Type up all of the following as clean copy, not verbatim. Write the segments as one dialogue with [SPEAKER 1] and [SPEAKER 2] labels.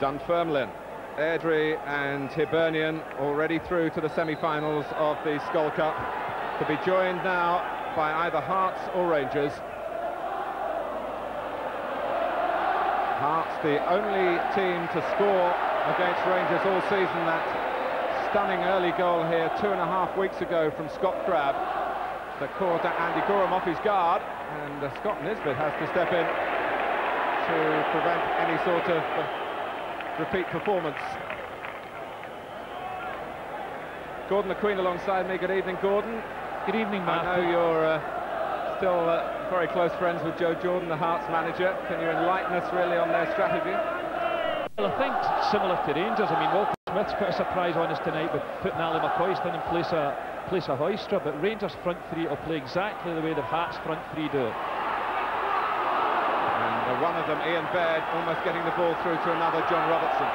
[SPEAKER 1] Dunfermline, Airdrie and Hibernian already through to the semi-finals of the Skull Cup, to be joined now by either Hearts or Rangers. Hearts the only team to score against Rangers all season. That stunning early goal here 2.5 weeks ago from Scott Crabb that caught Andy Gorham off his guard, and Scott Nisbet has to step in to prevent any sort of repeat performance. Gordon McQueen alongside me. Good evening, Gordon.
[SPEAKER 2] Good evening, Mark.
[SPEAKER 1] I know you're still very close friends with Joe Jordan, the Hearts manager. Can you enlighten us really on their strategy?
[SPEAKER 2] Well, I think similar to Rangers. I mean, Walker Smith's put a surprise on us tonight with putting Ali McCoyston in place of Hoystra, but Rangers front three will play exactly the way the Hearts front three do.
[SPEAKER 1] And one of them, Ian Baird, almost getting the ball through to another, John Robertson.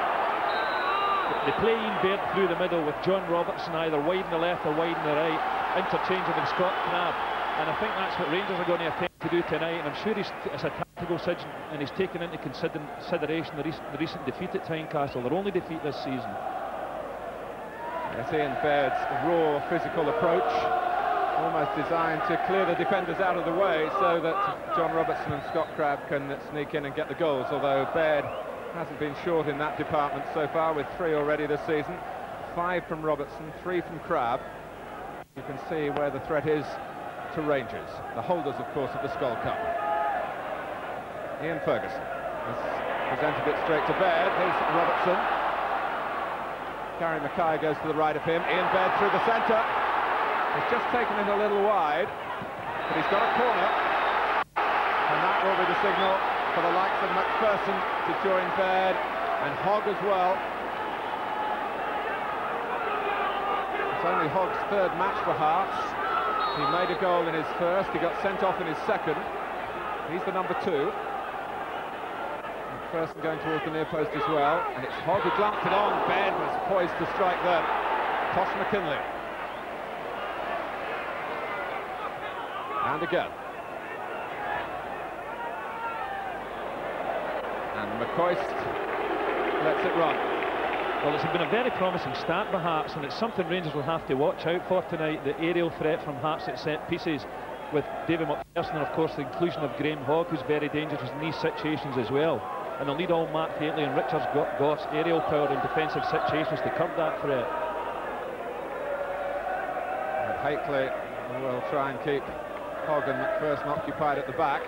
[SPEAKER 2] They play Ian Baird through the middle with John Robertson either wide on the left or wide on the right, interchangeable with Scott Crabb. And I think that's what Rangers are going to attempt to do tonight, and I'm sure it's a tactical decision, and he's taken into consideration the recent defeat at Tynecastle, their only defeat this season.
[SPEAKER 1] Yes, Ian Baird's raw physical approach, almost designed to clear the defenders out of the way so that John Robertson and Scott Crabb can sneak in and get the goals, although Baird hasn't been short in that department so far, with 3 already this season. 5 from Robertson, 3 from Crabb. You can see where the threat is to Rangers, the holders, of course, of the Skull Cup. Ian Ferguson has presented it straight to Baird. Here's Robertson. Gary Mackay goes to the right of him. Ian Baird through the centre. He's just taken it a little wide, but he's got a corner. And that will be the signal for the likes of McPherson to join Baird, and Hogg as well. It's only Hogg's 3rd match for Hearts. He made a goal in his first, he got sent off in his second. He's the number 2. McPherson going towards the near post as well, and it's Hogg who glanced it on. Baird was poised to strike there. Tosh McKinley. And again. And McCoist lets it run.
[SPEAKER 2] Well, it's been a very promising start by Hearts, and it's something Rangers will have to watch out for tonight, the aerial threat from Hearts at set pieces, with David McPherson and of course the inclusion of Graham Hogg, who's very dangerous in these situations as well. And they'll need all Mark Hateley and Richard Goss aerial power in defensive situations to curb that threat.
[SPEAKER 1] And Hateley will try and keep Hogg and McPherson occupied at the back.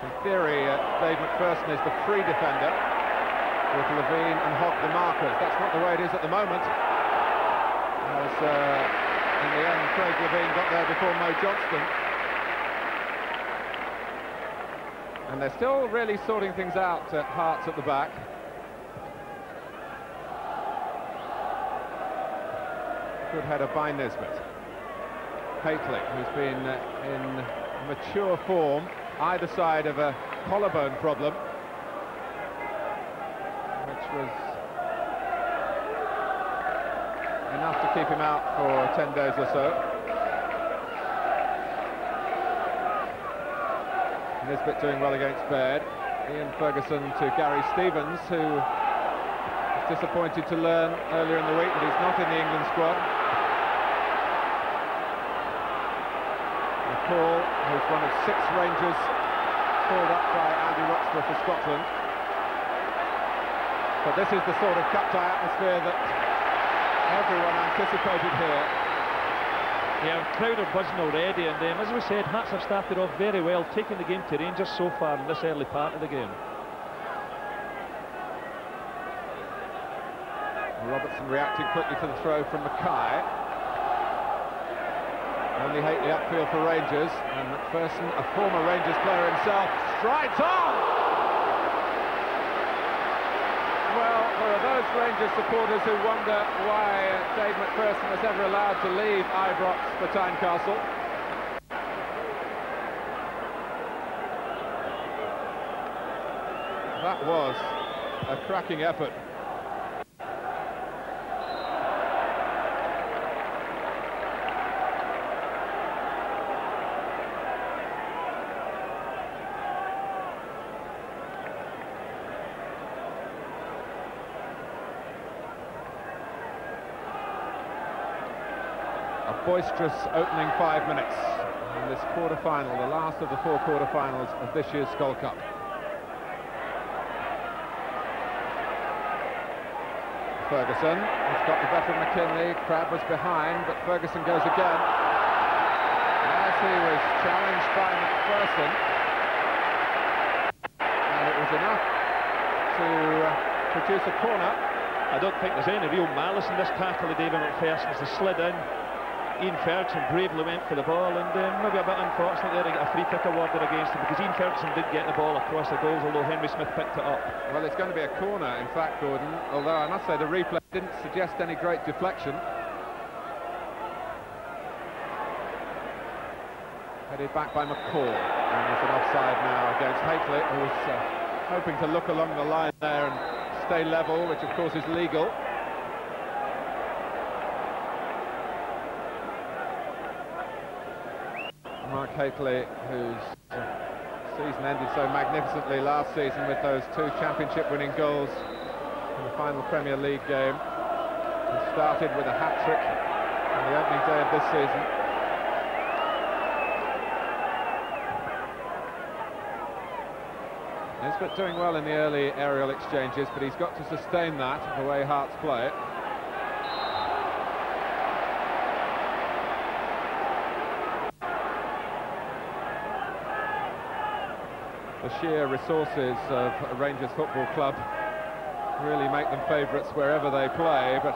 [SPEAKER 1] In theory, Dave McPherson is the free defender, with Levine and Hogg the markers. That's not the way it is at the moment, as in the end Craig Levine got there before Mo Johnston. And they're still really sorting things out at Hearts at the back. Good header by Nisbet. Hateley, who's been in mature form, either side of a collarbone problem, which was enough to keep him out for 10 days or so. Nisbet doing well against Baird. Ian Ferguson to Gary Stevens, who was disappointed to learn earlier in the week that he's not in the England squad. McCall, who's one of 6 Rangers called up by Andy Roxburgh for Scotland. But this is the sort of cup-tie atmosphere that everyone anticipated here.
[SPEAKER 2] Yeah, crowd are buzzing already, and as we said, Hearts have started off very well, taking the game to Rangers so far in this early part of the game.
[SPEAKER 1] Robertson reacting quickly to the throw from Mackay. Only Hateley upfield for Rangers, and McPherson, a former Rangers player himself, strides on! Well, there are those Rangers supporters who wonder why Dave McPherson was ever allowed to leave Ibrox for Tynecastle. That was a cracking effort. boisterous opening 5 minutes in this quarter-final, the last of the 4 quarter-finals of this year's Skol Cup. Ferguson has got the better of McKinley. Crabb was behind, but Ferguson goes again. As he was challenged by McPherson, and it was enough to produce a corner.
[SPEAKER 2] I don't think there's any real malice in this tackle of David McPherson as they slid in. Ian Ferguson bravely went for the ball, and maybe a bit unfortunate there to get a free kick awarded against him, because Ian Ferguson did get the ball across the goals, although Henry Smith picked it up.
[SPEAKER 1] Well, it's going to be a corner, in fact, Gordon, although I must say the replay didn't suggest any great deflection. Headed back by McCall, and there's an offside now against Hateley, who was hoping to look along the line there and stay level, which of course is legal. Mark Hateley, whose season ended so magnificently last season with those 2 championship-winning goals in the final Premier League game. He started with a hat-trick on the opening day of this season. Nisbet doing well in the early aerial exchanges, but he's got to sustain that the way Hearts play it. The sheer resources of Rangers Football Club really make them favourites wherever they play, but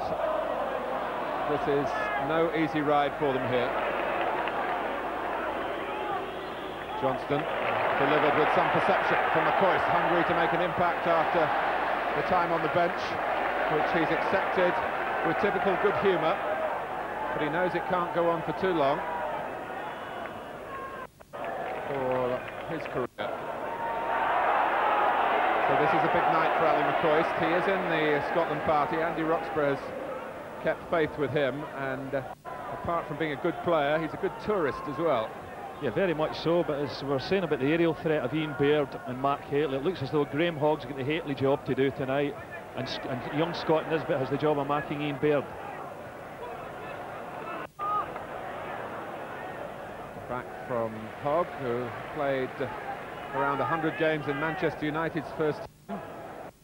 [SPEAKER 1] this is no easy ride for them here. Johnston delivered with some perception from McCoist, hungry to make an impact after the time on the bench, which he's accepted with typical good humour, but he knows it can't go on for too long for his career. So this is a big night for Ali McCoist. He is in the Scotland party. Andy Roxburgh has kept faith with him, and apart from being a good player, he's a good tourist as well.
[SPEAKER 2] Yeah, very much so, but as we were saying about the aerial threat of Ian Baird and Mark Hateley, it looks as though Graham Hogg's got the Hateley job to do tonight, and young Scott Nisbet has the job of marking Ian Baird.
[SPEAKER 1] Back from Hogg, who played around 100 games in Manchester United's first team.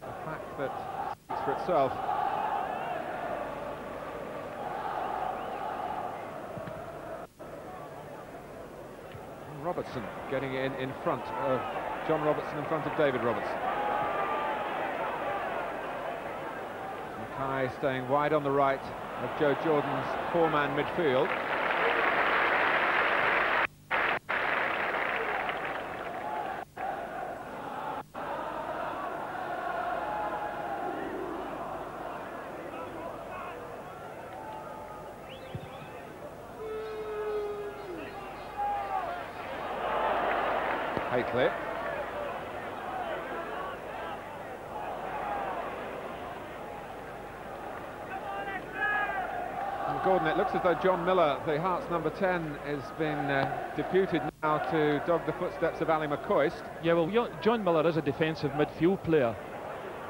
[SPEAKER 1] A fact that speaks for itself. Robertson getting in front of John Robertson, in front of David Robertson. Mackay staying wide on the right of Joe Jordan's 4-man midfield. Hateley. And Gordon, it looks as though John Miller, the Hearts number 10, has been deputed now to dog the footsteps of Ali McCoist.
[SPEAKER 2] Yeah, well, John Miller is a defensive midfield player,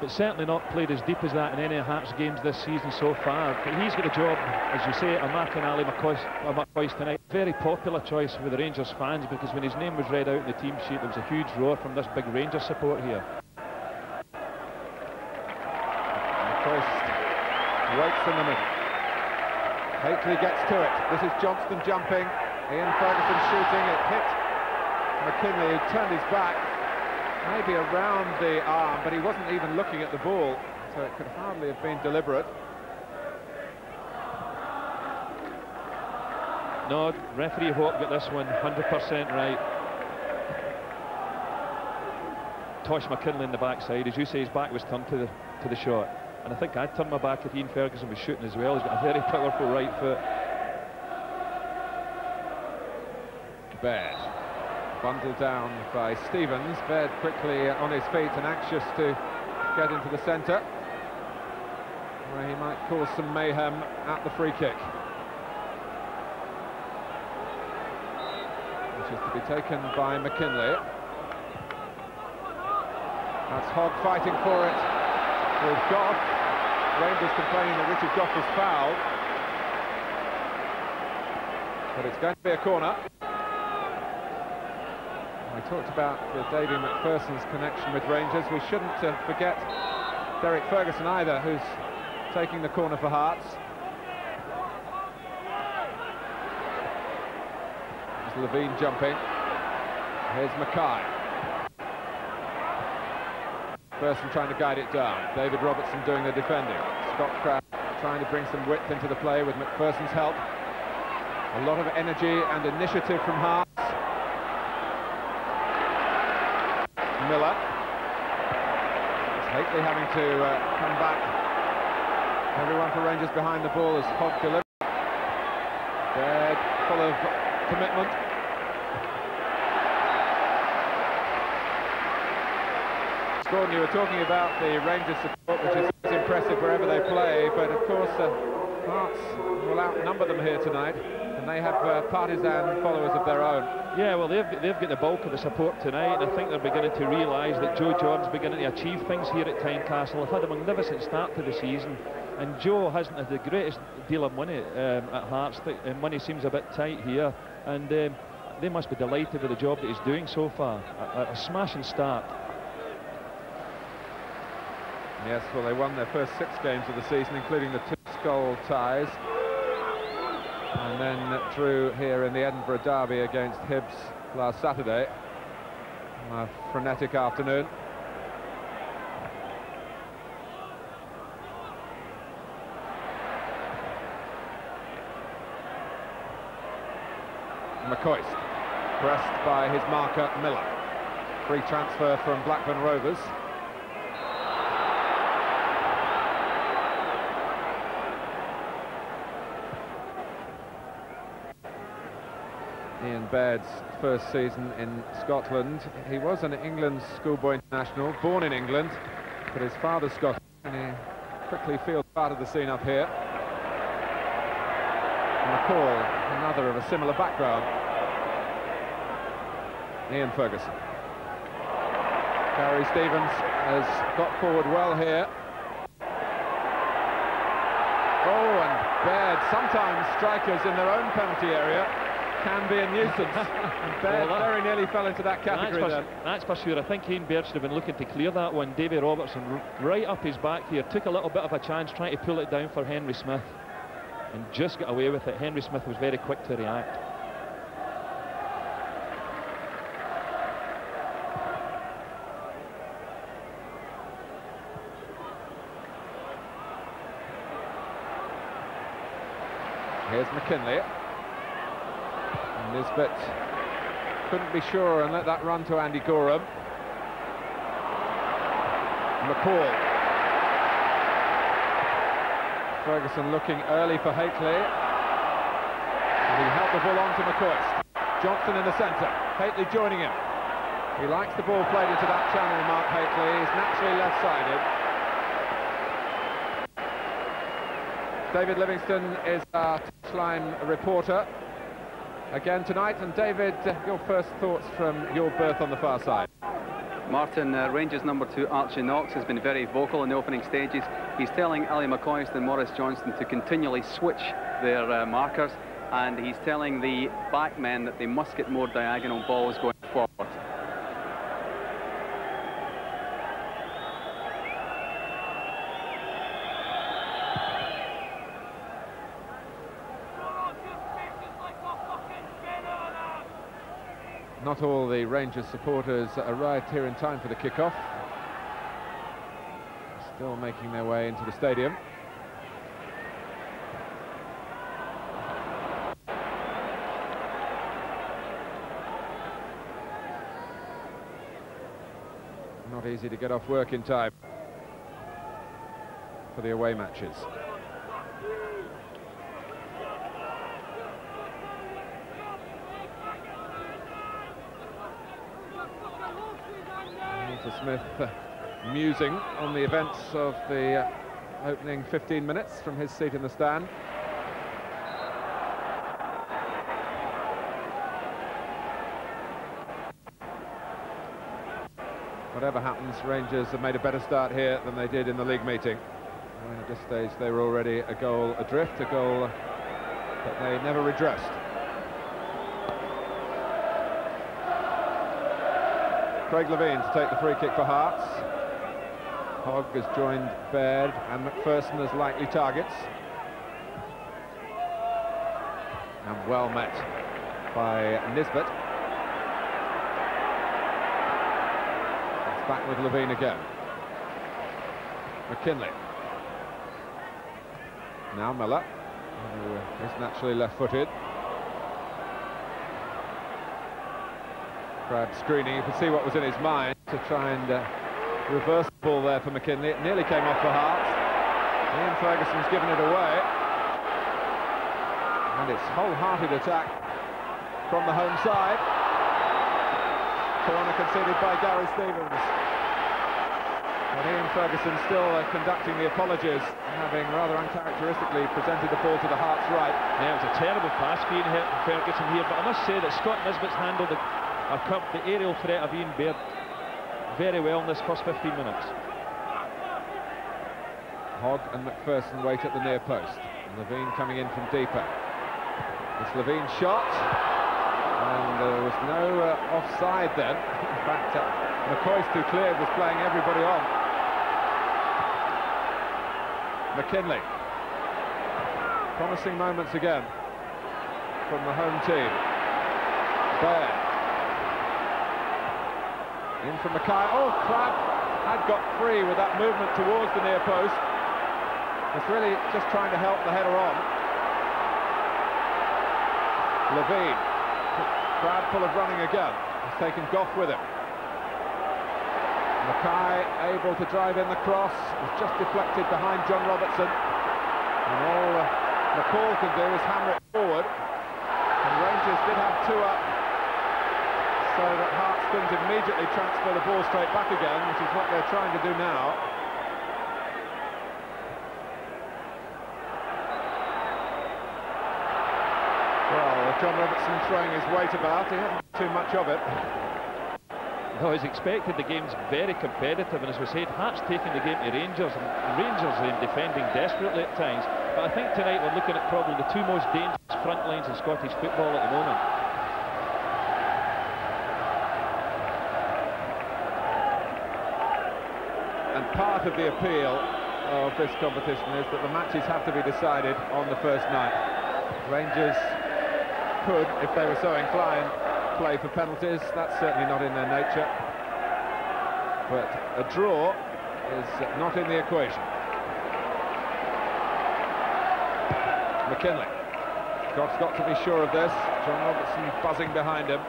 [SPEAKER 2] but certainly not played as deep as that in any of Hearts games this season so far. But he's got the job, as you say, of marking Ali McCoist tonight. Very popular choice with the Rangers fans, because when his name was read out in the team sheet, there was a huge roar from this big Rangers support here.
[SPEAKER 1] McCoist waits in the middle. Hateley gets to it. This is Johnston jumping. Ian Ferguson shooting. It hit McKinley, who turned his back, maybe around the arm, but he wasn't even looking at the ball, so it could hardly have been deliberate.
[SPEAKER 2] No, referee Hope got this one 100% right. Tosh McKinley in the backside, as you say, his back was turned to the shot, and I think I'd turn my back if Ian Ferguson was shooting as well. He's got a very powerful right foot.
[SPEAKER 1] Baird bundled down by Stevens. Baird quickly on his feet and anxious to get into the centre, where he might cause some mayhem at the free kick, which is to be taken by McKinley. That's Hogg fighting for it with Gough. Rangers complaining that Richard Gough was fouled. but it's going to be a corner. We talked about Davy McPherson's connection with Rangers. We shouldn't forget Derek Ferguson either, who's taking the corner for Hearts. There's Levine jumping. Here's Mackay. Ferguson trying to guide it down. David Robertson doing the defending. Scott Crabb trying to bring some width into the play with McPherson's help. A lot of energy and initiative from Hearts. Miller. It's Haitley having to come back. Everyone for Rangers behind the ball as Hogg delivers. Baird full of commitment. Gordon, you were talking about the Rangers support, which is impressive wherever they play, but of course Hearts will outnumber them here tonight, and they have partisan followers of their own.
[SPEAKER 2] Yeah, well, they've got the bulk of the support tonight, and I think they're beginning to realise that Joe John's beginning to achieve things here at Tynecastle. They've had a magnificent start to the season, and Joe hasn't had the greatest deal of money at Hearts, and money seems a bit tight here, and they must be delighted with the job that he's doing so far. A smashing start.
[SPEAKER 1] Yes, well, they won their first 6 games of the season, including the 2 Skull ties, and then drew here in the Edinburgh Derby against Hibs last Saturday. A frenetic afternoon. McCoist, pressed by his marker Miller. Free transfer from Blackburn Rovers. Ian Baird's first season in Scotland. He was an England schoolboy international, born in England, but his father's Scottish, and he quickly feels part of the scene up here. McCall, another of a similar background. Ian Ferguson. Gary Stevens has got forward well here. Oh, and Baird, sometimes strikers in their own penalty area can be a nuisance. And Baird very nearly fell into that category then.
[SPEAKER 2] That's for sure. I think Ian Baird should have been looking to clear that one. Davy Robertson right up his back here, took a little bit of a chance trying to pull it down for Henry Smith, and just got away with it. Henry Smith was very quick to react.
[SPEAKER 1] Here's McKinley. Nisbet couldn't be sure and let that run to Andy Gorham. McCall. Ferguson looking early for Haitley. And he held the ball on to McCoist. Johnson in the centre. Haitley joining him. He likes the ball played into that channel, Mark Haitley. He's naturally left-sided. David Livingston is our touchline reporter again tonight. And David, your first thoughts from your berth on the far side.
[SPEAKER 3] Martin, Rangers number 2 Archie Knox has been very vocal in the opening stages. He's telling Ali McCoist and Maurice Johnston to continually switch their markers, and he's telling the back men that they must get more diagonal balls going forward.
[SPEAKER 1] Not all the Rangers supporters arrived here in time for the kickoff. Still making their way into the stadium. Not easy to get off work in time for the away matches. Smith musing on the events of the opening 15 minutes from his seat in the stand. Whatever happens, Rangers have made a better start here than they did in the league meeting. And at this stage they were already a goal adrift, a goal that they never redressed. Craig Levein to take the free kick for Hearts. Hogg has joined Baird and McPherson as likely targets. And well met by Nisbet. It's back with Levein again. McKinley. Now Miller, who is naturally left-footed. Crab screening, you could see what was in his mind to try and reverse the ball there for McKinley. It nearly came off for Hearts. Ian Ferguson's given it away. And it's wholehearted attack from the home side. Corner conceded by Gary Stevens. But Ian Ferguson still conducting the apologies, having rather uncharacteristically presented the ball to the Hearts right.
[SPEAKER 2] Yeah, it was a terrible pass being hit from Ferguson here, but I must say that Scott Nisbet's handled the aerial threat of Ian Baird very well in this first 15 minutes.
[SPEAKER 1] Hogg and McPherson wait at the near post. Levein coming in from deeper. It's Levein's shot, and there was no offside then. In fact, McCoist, who cleared, was playing everybody on. McKinley. Promising moments again from the home team. Baird. In from Mackay. Oh, Crab had got free with that movement towards the near post. Was really just trying to help the header on. Levein. Crab full of running again. He's taken Gough with him. Mackay able to drive in the cross. Was just deflected behind John Robertson. And all McCall can do is hammer it forward. And Rangers did have two up, so that Hearts couldn't immediately transfer the ball straight back again, which is what they're trying to do now. Well, John Robertson throwing his weight about, he hasn't too much of it.
[SPEAKER 2] No, as expected, the game's very competitive, and as we said, Hearts taking the game to Rangers, and Rangers defending desperately at times. But I think tonight we're looking at probably the two most dangerous front lines in Scottish football at the moment.
[SPEAKER 1] And part of the appeal of this competition is that the matches have to be decided on the first night. Rangers could, if they were so inclined, play for penalties. That's certainly not in their nature. But a draw is not in the equation. McKinley. Goff's got to be sure of this. John Robertson buzzing behind him.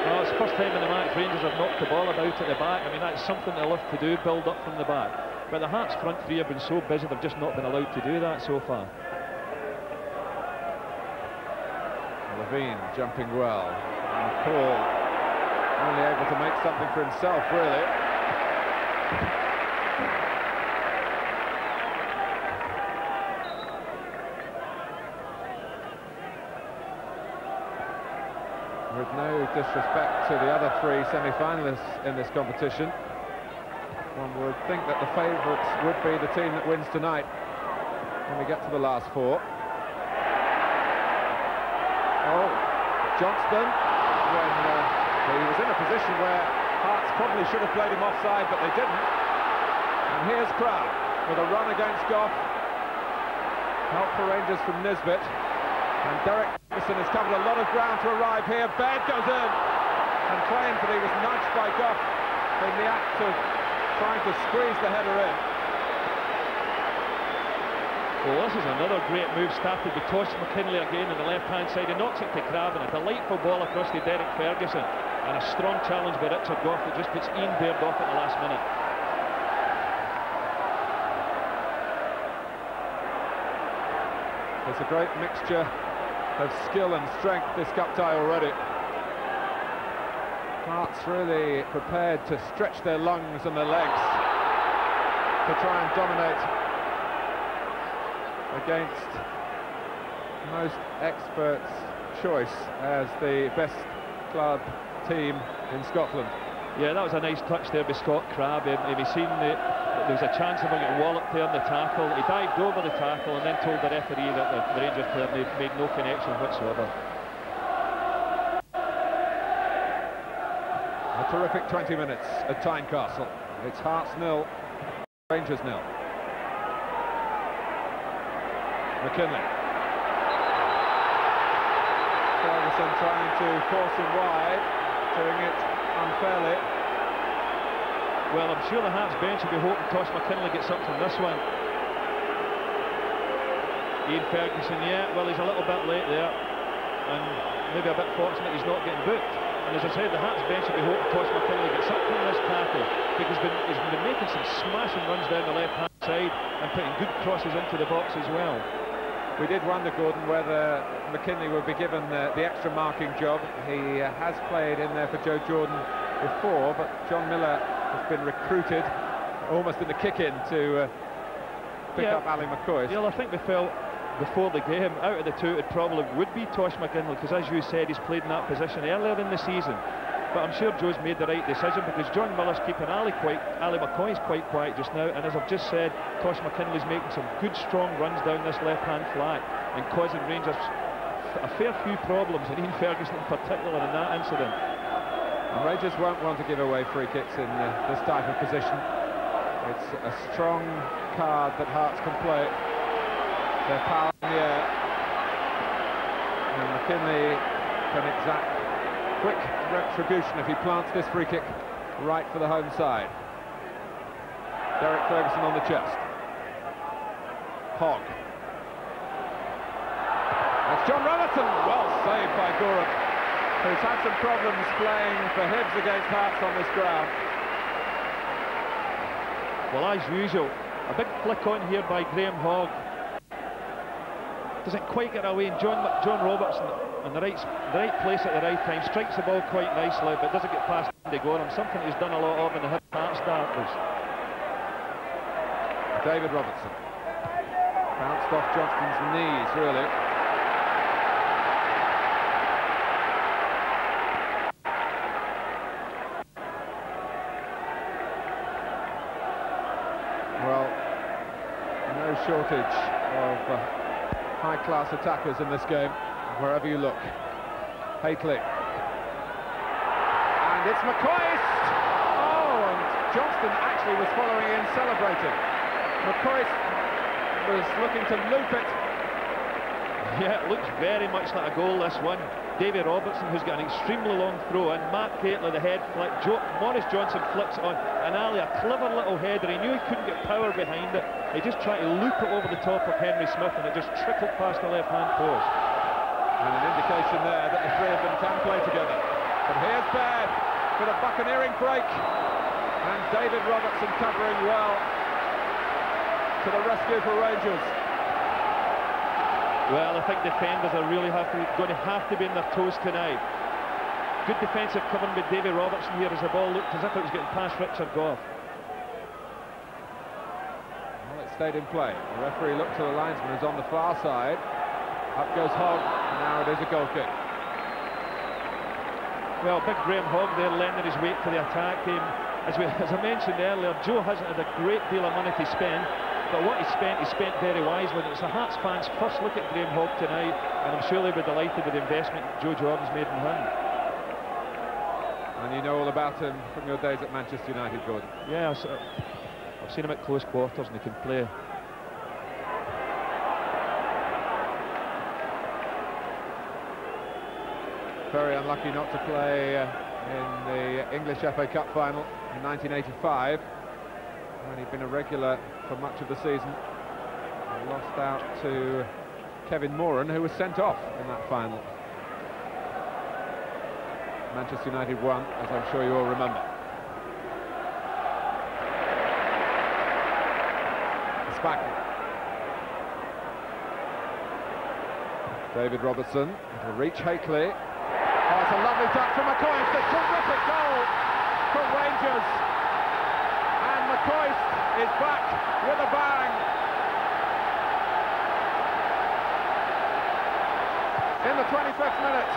[SPEAKER 2] Well, it's the first time in the match Rangers have knocked the ball about at the back. I mean, that's something they'll have to do, build up from the back. But the Hearts front three have been so busy, they've just not been allowed to do that so far.
[SPEAKER 1] Levein jumping well. And Paul only able to make something for himself, really. With no disrespect to the other three semi-finalists in this competition, one would think that the favourites would be the team that wins tonight when we get to the last four. Oh, Johnston, when he was in a position where Hearts probably should have played him offside, but they didn't. And here's Crab with a run against Gough. Help for Rangers from Nisbet. And Derek Ferguson has covered a lot of ground to arrive here. Baird goes in and claims that he was nudged by Gough in the act of trying to squeeze the header in.
[SPEAKER 2] Well, this is another great move started with Tosh McKinley again on the left-hand side. He knocks it to Crab, and a delightful ball across to Derek Ferguson. And a strong challenge by Richard Gough that just puts Ian Baird off at the last minute.
[SPEAKER 1] There's a great mixture of skill and strength this cup tie already. Hearts really prepared to stretch their lungs and their legs to try and dominate against most experts' choice as the best club team in Scotland.
[SPEAKER 2] Yeah, that was a nice touch there by Scott Crab. Have you seen the there was a chance of him getting walloped there in the tackle. He dived over the tackle and then told the referee that the Rangers player made no connection whatsoever.
[SPEAKER 1] A terrific 20 minutes at Tynecastle. It's Hearts 0, Rangers 0. McKinley. Ferguson trying to force him wide, doing it unfairly.
[SPEAKER 2] Well, I'm sure the Hearts bench will be hoping Tosh McKinley gets up from this one. Ian Ferguson, yeah, well, he's a little bit late there, and maybe a bit fortunate he's not getting booked. And as I said, the Hearts bench will be hoping Tosh McKinley gets up from this tackle, because he's been making some smashing runs down the left-hand side and putting good crosses into the box as well.
[SPEAKER 1] We did wonder, Gordon, whether McKinley would be given the extra marking job. He has played in there for Joe Jordan before, but John Miller has been recruited almost in the kick-in to pick up Ali McCoist.
[SPEAKER 2] Yeah, well, I think we felt before the game, out of the two, it probably would be Tosh McKinley, because as you said, he's played in that position earlier in the season. But I'm sure Joe's made the right decision, because John Miller's keeping Ali McCoist's quite quiet just now, and as I've just said, Tosh McKinley's making some good strong runs down this left-hand flank and causing Rangers a fair few problems, and Ian Ferguson in particular in that incident.
[SPEAKER 1] And Rangers won't want to give away free kicks in this type of position. It's a strong card that Hearts can play. They're power in the air, and McKinley can exact quick retribution if he plants this free kick right for the home side. Derek Ferguson on the chest. Hogg. That's John Robertson. Well saved by Gorham, who's had some problems playing for Hibs against Hearts on this ground.
[SPEAKER 2] Well, as usual, a big flick on here by Graham Hogg. Doesn't quite get away, and John Robertson in the right place at the right time, strikes the ball quite nicely, but doesn't get past Andy Gorham, something he's done a lot of in the Hearts derbies.
[SPEAKER 1] David Robertson. Bounced off Johnston's knees, really. Well, no shortage of high-class attackers in this game, wherever you look. Haitley. And it's McCoist! Oh, and Johnston actually was following in, celebrating. McCoist was looking to loop it.
[SPEAKER 2] Yeah, it looks very much like a goal, this one. Davy Robertson, who's got an extremely long throw, and Matt Haitley, the head flick. Maurice Johnson flicks it on, and Ali, a clever little header. He knew he couldn't get power behind it. He just tried to loop it over the top of Henry Smith, and it just trickled past the left-hand post.
[SPEAKER 1] And an indication there that the three of them can play together. But here's Baird with a buccaneering break, and David Robertson covering well to the rescue for Rangers.
[SPEAKER 2] Well, I think defenders are really going to have to be in their toes tonight. Good defensive covering by Davy Robertson here as the ball looked as if it was getting past Richard Gough.
[SPEAKER 1] Well, it stayed in play. The referee looked to the linesman who's on the far side. Up goes Hogg, and now it is a goal kick.
[SPEAKER 2] Well, big Graham Hogg there lending his weight to the attack team. As I mentioned earlier, Joe hasn't had a great deal of money to spend, but what he spent very wisely. It's the Hearts fans' first look at Graham Hogg tonight, and I'm sure they'll be delighted with the investment Joe Jordan's made in him.
[SPEAKER 1] And you know all about him from your days at Manchester United, Gordon.
[SPEAKER 2] Yeah, I've seen him at close quarters, and he can play.
[SPEAKER 1] Very unlucky not to play in the English FA Cup final in 1985. When he'd been a regular for much of the season. He lost out to Kevin Moran, who was sent off in that final. Manchester United won, as I'm sure you all remember. Spackman. David Robertson, it'll reach Haitley. Oh, it's a lovely touch from McCoist, a terrific goal for Rangers. And McCoist is back with a bang. In the 25th minute.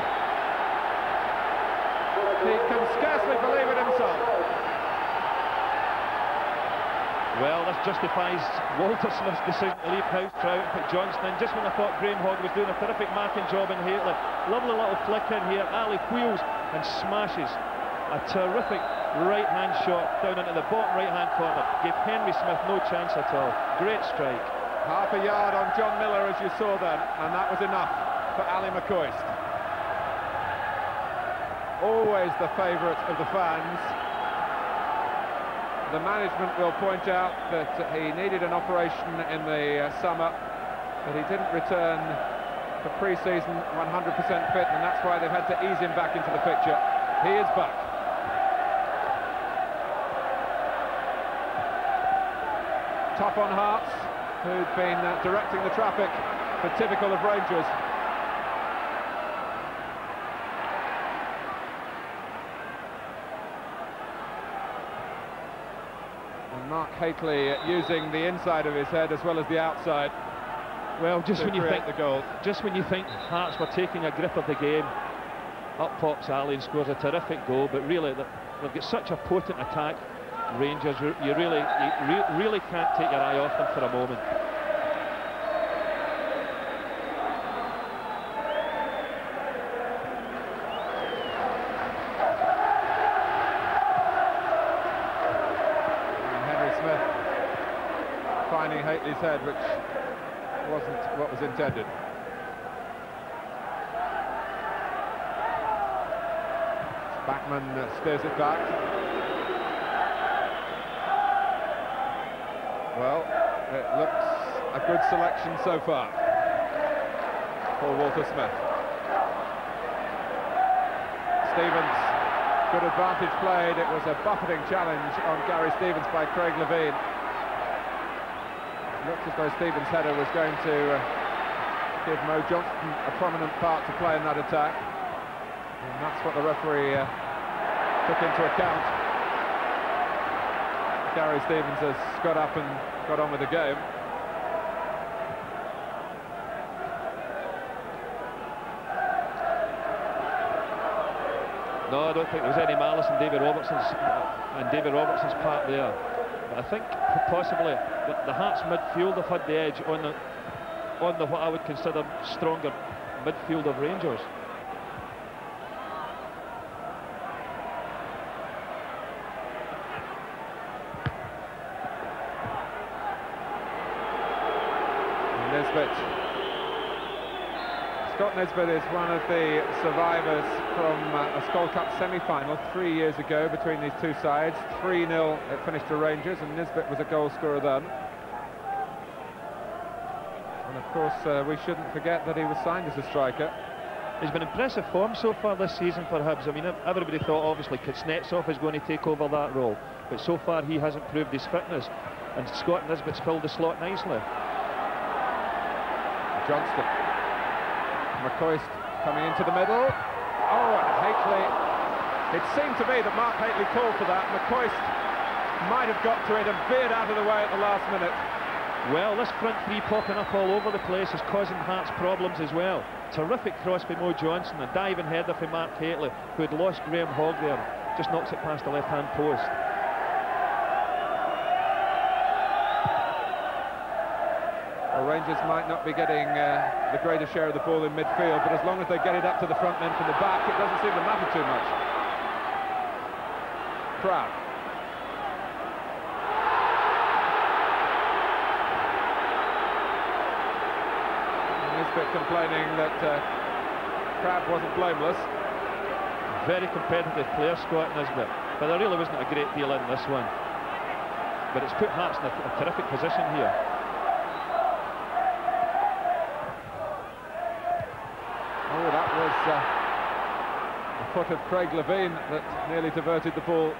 [SPEAKER 1] He can scarcely believe it himself.
[SPEAKER 2] Well, this justifies Walter Smith's decision to leave House Trout and put Johnston in, just when I thought Graham Hogg was doing a terrific marking job in Hateley. Lovely little flick in here. Ali wheels and smashes a terrific right-hand shot down into the bottom right-hand corner. Gave Henry Smith no chance at all. Great strike.
[SPEAKER 1] Half a yard on John Miller, as you saw then, and that was enough for Ali McCoist. Always the favourite of the fans. The management will point out that he needed an operation in the summer, but he didn't return for pre-season 100% fit, and that's why they've had to ease him back into the picture. He is back. Tough on Hearts, who'd been directing the traffic, for typical of Rangers. Mark Hateley using the inside of his head as well as the outside.
[SPEAKER 2] Well, just when you think
[SPEAKER 1] the goal.
[SPEAKER 2] Just when you think Hearts were taking a grip of the game, up pops Ali and scores a terrific goal. But really, they've got such a potent attack, Rangers. You really can't take your eye off them for a moment.
[SPEAKER 1] Finding Hateley's head, which wasn't what was intended. Backman steers it back. Well, it looks a good selection so far for Walter Smith. Stevens, good advantage played. It was a buffeting challenge on Gary Stevens by Craig Levein. Looked as though Stevens' header was going to give Mo Johnston a prominent part to play in that attack, and that's what the referee took into account. Gary Stevens has got up and got on with the game.
[SPEAKER 2] No, I don't think there was any malice in David Robertson's part there. But I think possibly the Hearts midfield have had the edge on the what I would consider stronger midfield of Rangers.
[SPEAKER 1] Nisbet. Scott Nisbet is one of the survivors from a Skull Cup semi-final 3 years ago between these two sides. 3-0 it finished to Rangers, and Nisbet was a goal scorer then. And of course we shouldn't forget that he was signed as a striker.
[SPEAKER 2] He's been impressive form so far this season for Hibs. I mean, everybody thought obviously Kuznetsov is going to take over that role, but so far he hasn't proved his fitness, and Scott Nisbet's filled the slot nicely.
[SPEAKER 1] Johnston. McCoist coming into the middle. Oh, and Hateley. It seemed to me that Mark Hateley called for that. McCoist might have got to it and veered out of the way at the last minute.
[SPEAKER 2] Well, this front three popping up all over the place is causing Hearts problems as well. Terrific cross by Mo Johnston, a diving header for Mark Hateley, who had lost Graham Hogg there. Just knocks it past the left-hand post.
[SPEAKER 1] Well, Rangers might not be getting the greater share of the ball in midfield, but as long as they get it up to the front men from the back, it doesn't seem to matter too much. Crabb. Nisbet complaining that Crabb wasn't blameless.
[SPEAKER 2] Very competitive player, Scott Nisbet, but there really wasn't a great deal in this one. But it's put Hearts in a terrific position here.
[SPEAKER 1] Oh, that was the foot of Craig Levein that nearly diverted the ball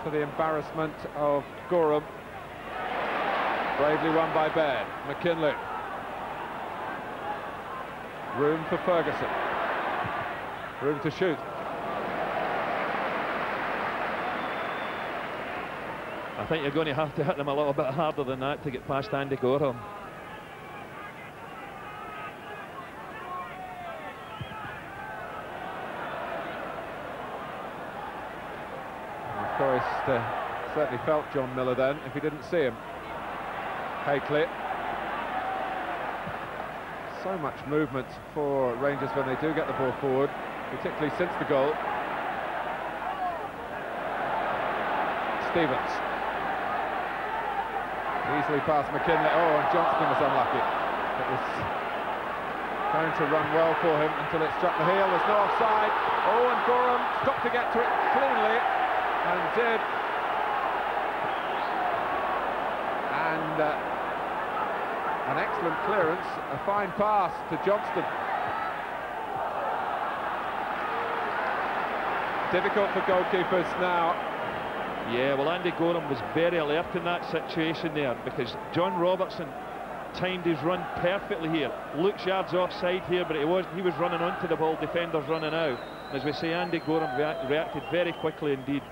[SPEAKER 1] to the embarrassment of Gorham. Bravely won by Baird. McKinley. Room for Ferguson. Room to shoot.
[SPEAKER 2] I think you're going to have to hit them a little bit harder than that to get past Andy Gorham.
[SPEAKER 1] certainly felt John Miller then, if he didn't see him. Hakley. So much movement for Rangers when they do get the ball forward, particularly since the goal. Stevens. Easily past McKinley. Oh, and Johnston was unlucky. It was going to run well for him until it struck the heel. There's no offside. Oh, and Gorham stopped to get to it cleanly, and did. And an excellent clearance, a fine pass to Johnston. Difficult for goalkeepers now.
[SPEAKER 2] Yeah, well, Andy Gorham was very alert in that situation there, because John Robertson timed his run perfectly here. Looks yards offside here, but he was running onto the ball, defenders running out. And as we say, Andy Gorham reacted very quickly indeed.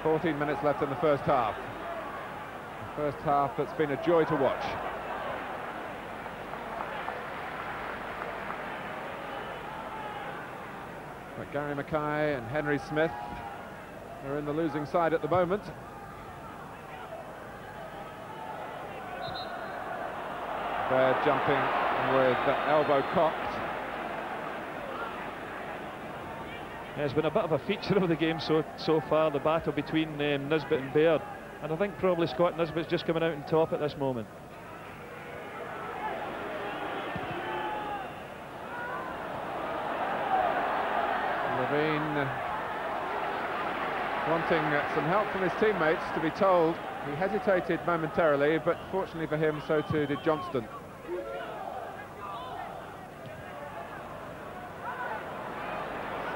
[SPEAKER 1] 14 minutes left in the first half. The first half that's been a joy to watch. But Gary Mackay and Henry Smith are in the losing side at the moment. They're jumping with the elbow cocked.
[SPEAKER 2] It's been a bit of a feature of the game so far, the battle between Nisbet and Baird, and I think probably Scott Nisbet's just coming out on top at this moment.
[SPEAKER 1] Levine wanting some help from his teammates, to be told. He hesitated momentarily, but fortunately for him, so too did Johnston.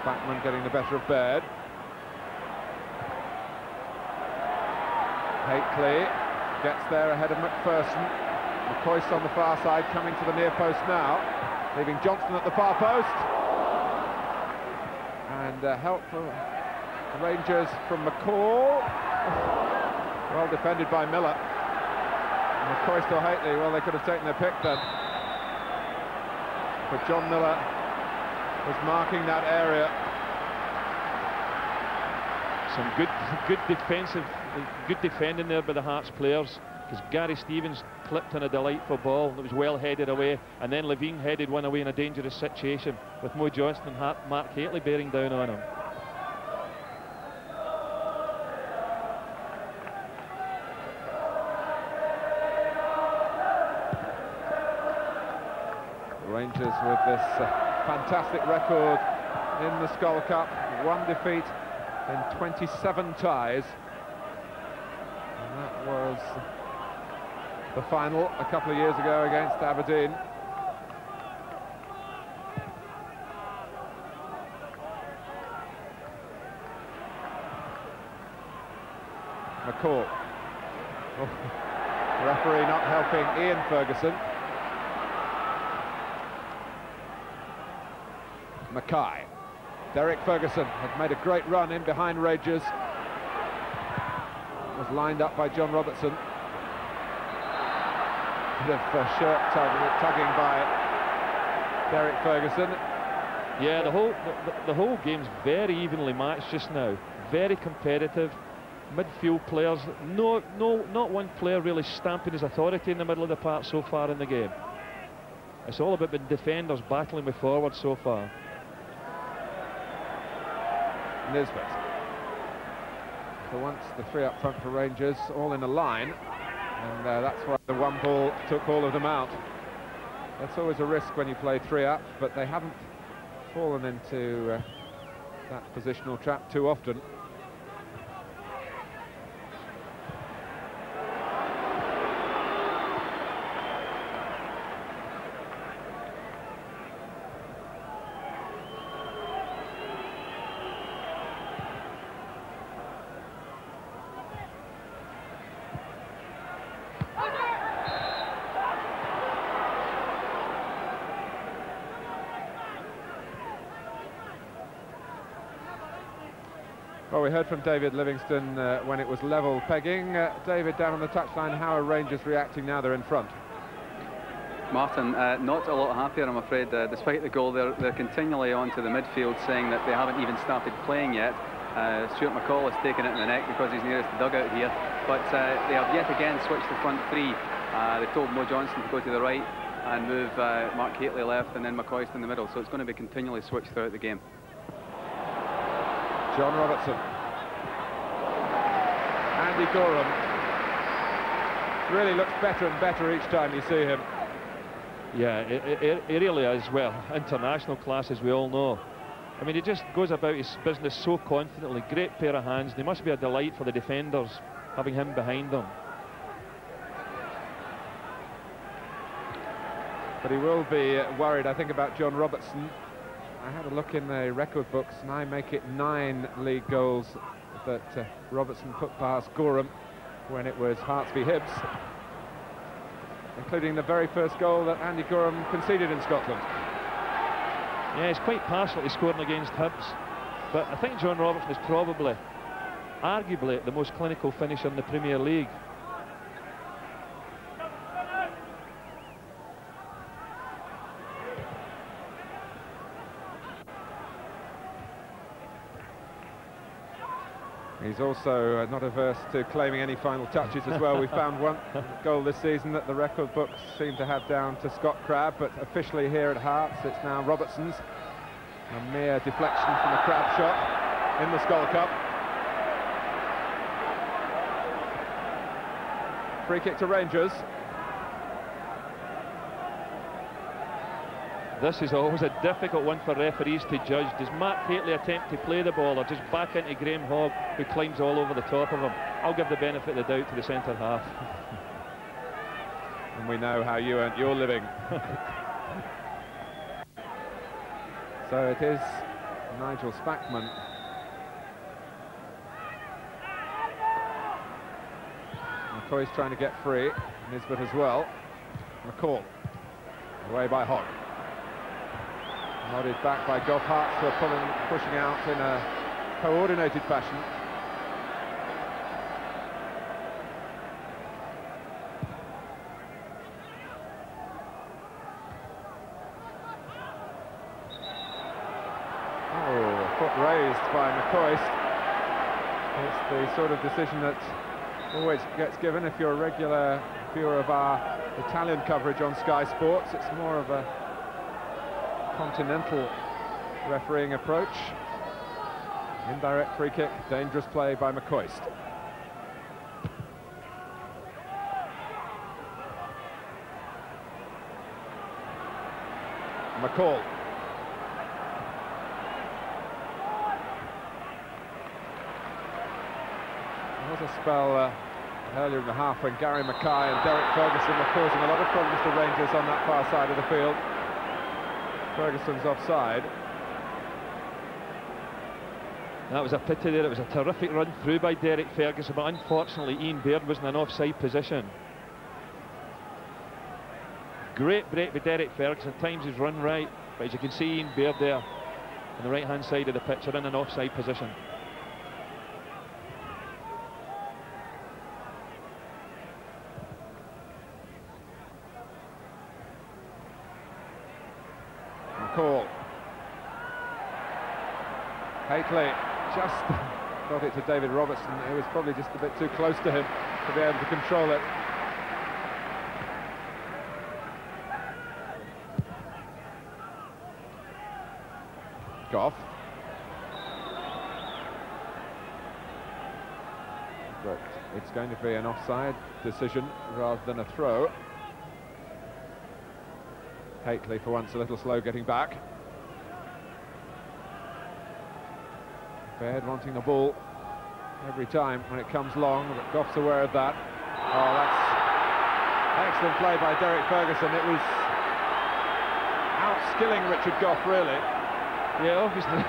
[SPEAKER 1] Spackman getting the better of Baird. Hakley gets there ahead of McPherson. McCoist on the far side, coming to the near post now, leaving Johnston at the far post. And help for the Rangers from McCall. Well defended by Miller. And McCoist or Hakley, well, they could have taken their pick then. But John Miller was marking that area.
[SPEAKER 2] Some good defending there by the Hearts players, because Gary Stevens clipped on a delightful ball that was well headed away, and then Levine headed one away in a dangerous situation with Mo Johnston and Mark Hakley bearing down on him.
[SPEAKER 1] Rangers with this fantastic record in the Skull Cup, one defeat in 27 ties, and that was the final a couple of years ago against Aberdeen. McCall. Oh, referee not helping Ian Ferguson. Mackay. Derek Ferguson had made a great run in behind Rangers. Was lined up by John Robertson. Bit of shirt tugging by Derek Ferguson.
[SPEAKER 2] Yeah, the whole game's very evenly matched just now. Very competitive. Midfield players, not one player really stamping his authority in the middle of the park so far in the game. It's all about the defenders battling with forward so far.
[SPEAKER 1] Nisbet. For once, the three up front for Rangers, all in a line, and that's why the one ball took all of them out. That's always a risk when you play three up, but they haven't fallen into that positional trap too often. Well, we heard from David Livingston when it was level pegging. David, down on the touchline, how are Rangers reacting now they're in front?
[SPEAKER 3] Martin, not a lot happier, I'm afraid. Despite the goal, they're continually onto the midfield, saying that they haven't even started playing yet. Stuart McCall has taken it in the neck because he's nearest the dugout here, but they have yet again switched the front three. They told Mo Johnston to go to the right and move Mark Haitley left and then McCoist in the middle, so it's going to be continually switched throughout the game.
[SPEAKER 1] John Robertson. Andy Goram really looks better and better each time you see him.
[SPEAKER 2] Yeah, he really is. Well, international class, as we all know. I mean, he just goes about his business so confidently. Great pair of hands. They must be a delight for the defenders having him behind them.
[SPEAKER 1] But he will be worried, I think, about John Robertson. I had a look in the record books, and I make it 9 league goals that Robertson put past Goram when it was Hearts v Hibs, including the very first goal that Andy Goram conceded in Scotland.
[SPEAKER 2] Yeah, he's quite partial to scoring against Hibs, but I think John Robertson is probably, arguably, the most clinical finisher in the Premier League.
[SPEAKER 1] He's also not averse to claiming any final touches as well. We found one goal this season that the record books seem to have down to Scott Crabb, but officially here at Hearts it's now Robertson's. A mere deflection from a Crabb shot in the Skull Cup. Free kick to Rangers.
[SPEAKER 2] This is always a difficult one for referees to judge. Does Mark Haitley attempt to play the ball or just back into Graham Hogg, who climbs all over the top of him? I'll give the benefit of the doubt to the centre half.
[SPEAKER 1] And we know how you earned your living. So it is Nigel Spackman. McCoy's trying to get free, Nisbet as well. McCall, away by Hogg. Nodded back by Gough. Hearts who are pushing out in a coordinated fashion. Oh, foot raised by McCoist. It's the sort of decision that always gets given if you're a regular viewer of our Italian coverage on Sky Sports. It's more of a continental refereeing approach. Indirect free kick, dangerous play by McCoist. McCall. There was a spell earlier in the half when Gary Mackay and Derek Ferguson were causing a lot of problems to Rangers on that far side of the field. Ferguson's offside.
[SPEAKER 2] That was a pity there. It was a terrific run through by Derek Ferguson, but unfortunately Ian Baird was in an offside position. Great break by Derek Ferguson. At times he's run right, but as you can see, Ian Baird there on the right hand side of the pitch are in an offside position.
[SPEAKER 1] Call. Haitley just got it to David Robertson. It was probably just a bit too close to him to be able to control it. Gough. But it's going to be an offside decision rather than a throw. Haitley for once a little slow getting back. Baird wanting the ball every time when it comes long, but Gough's aware of that. Oh, that's excellent play by Derek Ferguson. It was outskilling Richard Gough, really.
[SPEAKER 2] Yeah, obviously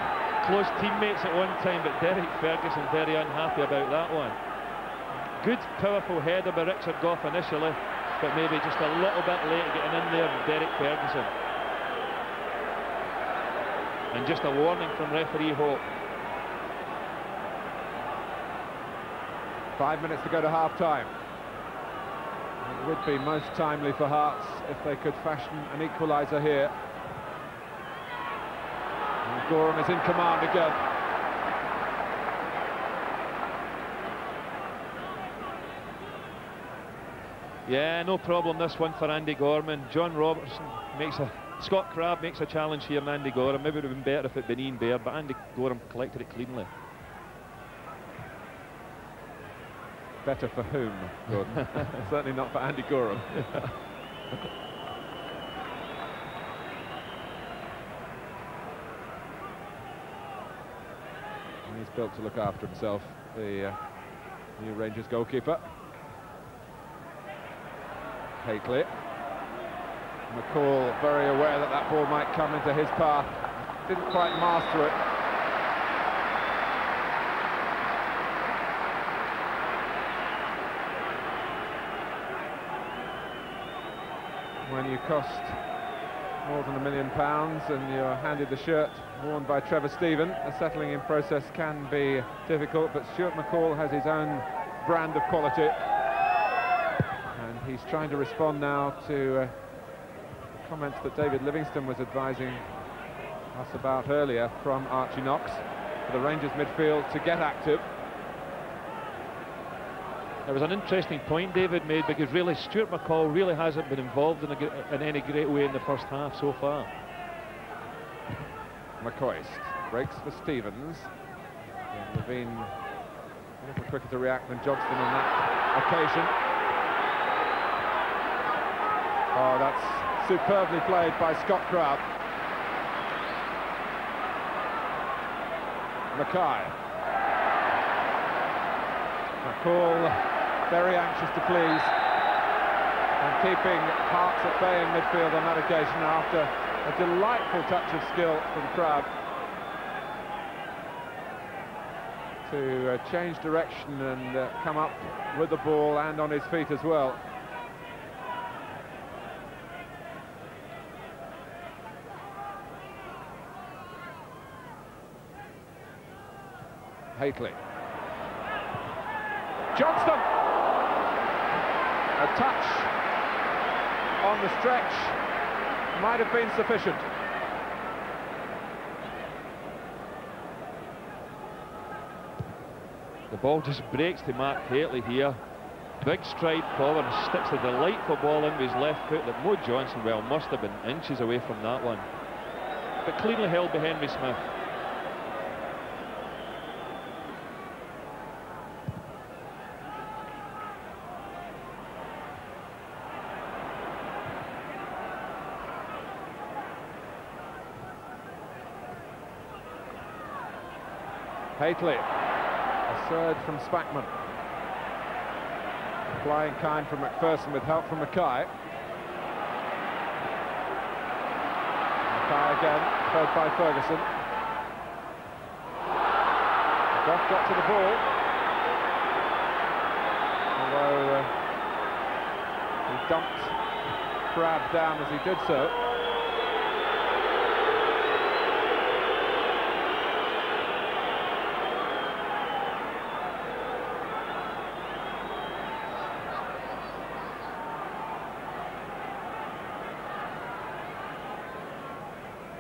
[SPEAKER 2] close teammates at one time, but Derek Ferguson very unhappy about that one. Good powerful header by Richard Gough initially, but maybe just a little bit late getting in there with Derek Ferguson. And just a warning from referee Hope.
[SPEAKER 1] 5 minutes to go to half-time. It would be most timely for Hearts if they could fashion an equaliser here. And Gorham is in command again.
[SPEAKER 2] Yeah, no problem this one for Andy Gorman. John Robertson Scott Crabb makes a challenge here and Andy Gorham. Maybe it would have been better if it had been Ian Baird, but Andy Gorham collected it cleanly.
[SPEAKER 1] Better for whom, Gordon? Certainly not for Andy Gorham. He's built to look after himself, the new Rangers goalkeeper. Hately. McCall very aware that that ball might come into his path. Didn't quite master it. When you cost more than £1 million and you're handed the shirt worn by Trevor Steven, the settling in process can be difficult, but Stuart McCall has his own brand of quality, and he's trying to respond now to the comments that David Livingston was advising us about earlier from Archie Knox, for the Rangers midfield to get active.
[SPEAKER 2] It was an interesting point David made, because really Stuart McCall really hasn't been involved in any great way in the first half so far.
[SPEAKER 1] McCoist breaks for Stevens. Levine a little quicker to react than Johnston on that occasion. Oh, that's superbly played by Scott Crabb. Mackay. McCall very anxious to please, and keeping Hearts at bay in midfield on that occasion after a delightful touch of skill from Crabb to change direction and come up with the ball and on his feet as well. Hately. Johnston! A touch on the stretch might have been sufficient.
[SPEAKER 2] The ball just breaks to Mark Hately here. Big stride forward and sticks a delightful ball in with his left foot that Mo Johnson, well, must have been inches away from that one. But cleanly held by Henry Smith.
[SPEAKER 1] Hately, a surge from Spackman. Flying kind from McPherson with help from Mackay. Mackay again, fed by Ferguson. Goff got to the ball. Although he dumped Crabb down as he did so.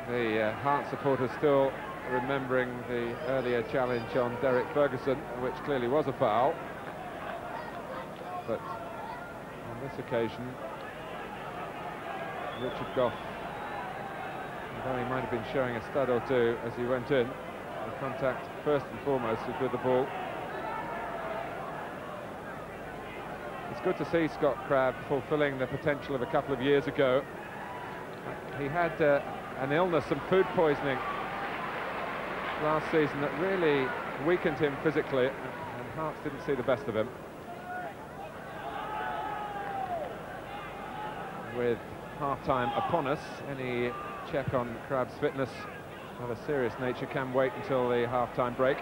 [SPEAKER 1] The Hearts supporters still remembering the earlier challenge on Derek Ferguson, which clearly was a foul. But on this occasion, Richard Goff, although he might have been showing a stud or two as he went in, the contact first and foremost was with the ball. It's good to see Scott Crabb fulfilling the potential of a couple of years ago. He had an illness, some food poisoning last season that really weakened him physically, and Hearts didn't see the best of him. With half-time upon us, any check on Crabb's fitness of a serious nature can wait until the half-time break.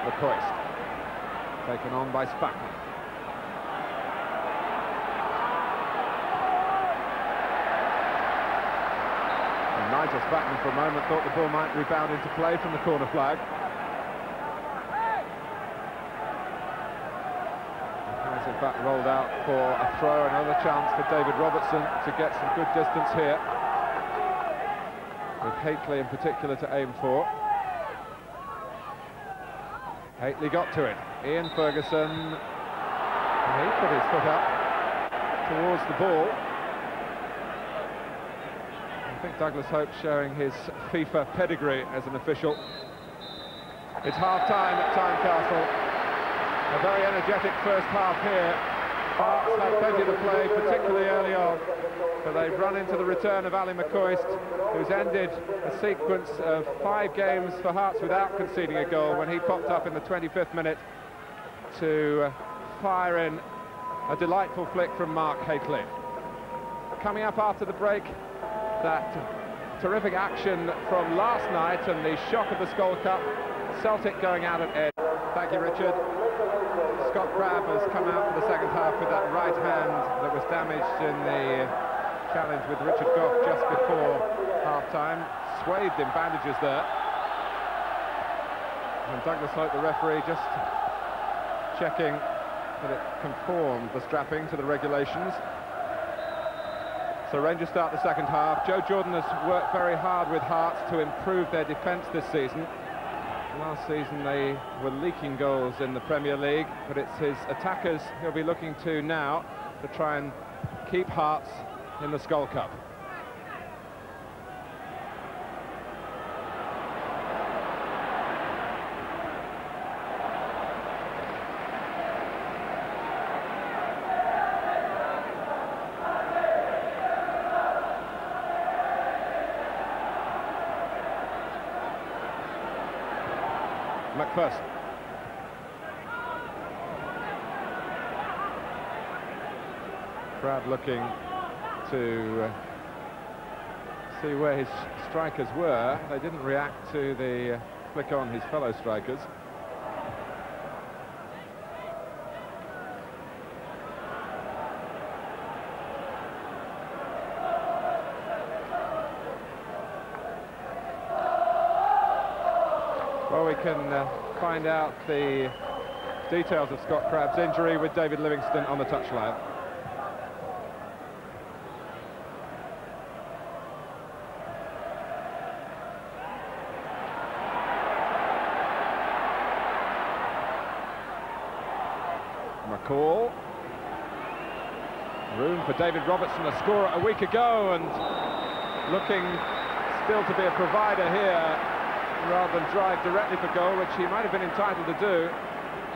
[SPEAKER 1] McCoist, taken on by Spackman. Nigel Spackman for a moment thought the ball might rebound into play from the corner flag. Has in fact rolled out for a throw, another chance for David Robertson to get some good distance here, with Hateley in particular to aim for. Hateley got to it. Ian Ferguson, and he put his foot up towards the ball. I think Douglas Hope showing his FIFA pedigree as an official. It's half-time at Tynecastle. A very energetic first half here. Hearts have plenty to play, particularly early on. So they've run into the return of Ali McCoist, who's ended a sequence of 5 games for Hearts without conceding a goal, when he popped up in the 25th minute to fire in a delightful flick from Mark Hateley. Coming up after the break, that terrific action from last night and the shock of the Skull Cup. Celtic going out at edge. Thank you, Richard. Scott Crabb has come out for the second half with that right hand that was damaged in the challenge with Richard Gough just before half-time. Swathed in bandages there. And Douglas Hope, the referee, just checking that it conformed, the strapping, to the regulations. So Rangers start the second half. Joe Jordan has worked very hard with Hearts to improve their defence this season. Last season they were leaking goals in the Premier League, but it's his attackers he'll be looking to now to try and keep Hearts in the Skull Cup. McPherson. Crabb looking to see where his strikers were. They didn't react to the flick on his fellow strikers. Well, we can find out the details of Scott Crabb's injury with David Livingston on the touchline. McCall. Room for David Robertson, a scorer a week ago, and looking still to be a provider here, rather than drive directly for goal, which he might have been entitled to do.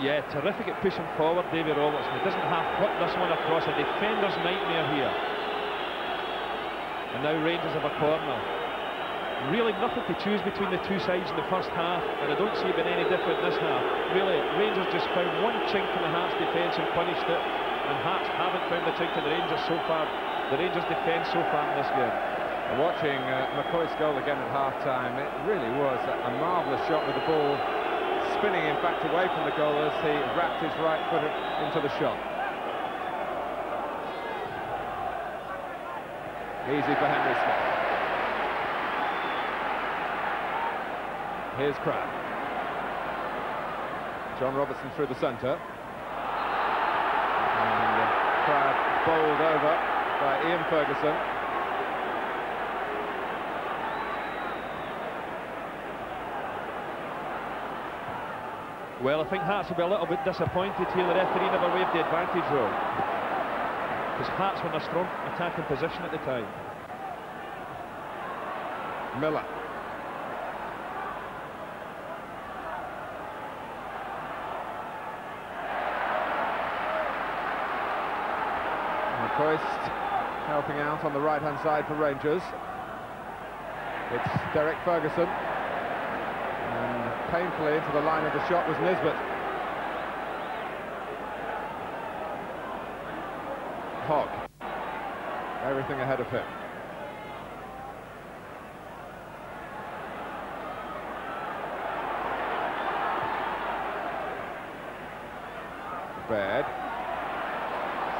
[SPEAKER 2] Yeah, terrific at pushing forward, David Robertson. He doesn't have put this one across, a defender's nightmare here. And now Rangers have a corner. Really nothing to choose between the two sides in the first half, and I don't see it being any different this half. Really, Rangers just found one chink in the Hearts defence and punished it, and Hearts haven't found the chink in the Rangers so far. The Rangers defence so far in this game.
[SPEAKER 1] Watching McCoist's goal again at half-time, it really was a marvellous shot with the ball spinning, in fact, away from the goal as he wrapped his right foot into the shot. Easy for Henry Smith. Here's Crabb. John Robertson through the centre. And Crabb bowled over by Ian Ferguson.
[SPEAKER 2] Well, I think Hearts will be a little bit disappointed here. The referee never waved the advantage rule, because Hearts were in a strong attacking position at the time.
[SPEAKER 1] Miller. McCoist helping out on the right-hand side for Rangers. It's Derek Ferguson. Painfully into the line of the shot was Nisbet. Hogg. Everything ahead of him. Baird.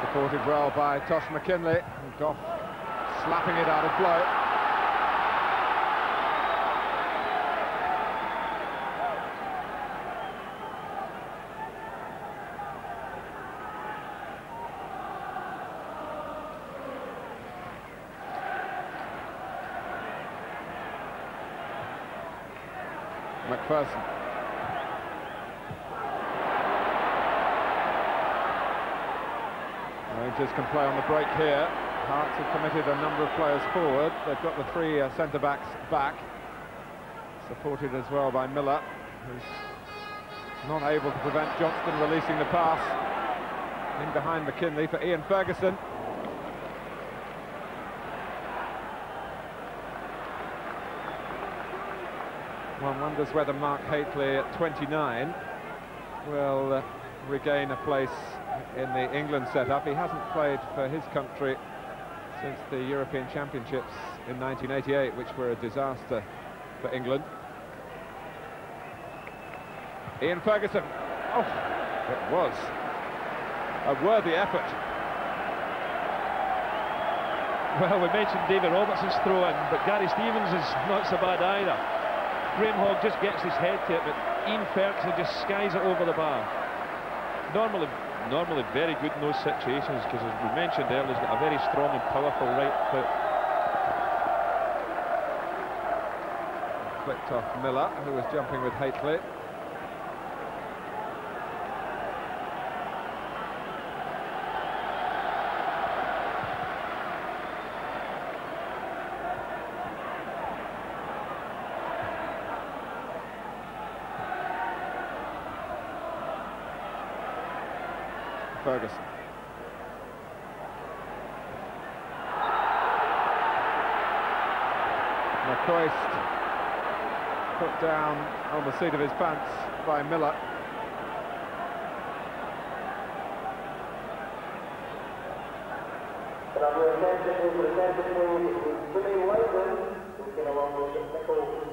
[SPEAKER 1] Supported well by Tosh McKinley. And Gough slapping it out of play. McPherson. Rangers can play on the break here. Hearts have committed a number of players forward. They've got the three centre-backs back, supported as well by Miller, who's not able to prevent Johnston releasing the pass in behind McKinley for Ian Ferguson. One wonders whether Mark Hateley at 29 will regain a place in the England setup. He hasn't played for his country since the European Championships in 1988, which were a disaster for England. Ian Ferguson. Oh, it was a worthy effort.
[SPEAKER 2] Well, we mentioned David Robertson's throw-in, but Gary Stevens is not so bad either. Graham Hogg just gets his head to it, but Ian Ferguson just skies it over the bar. Normally very good in those situations, because as we mentioned earlier, he's got a very strong and powerful right foot.
[SPEAKER 1] Flicked off Miller, who was jumping with Hateley. Ferguson. McCoist put down on the seat of his pants by Miller.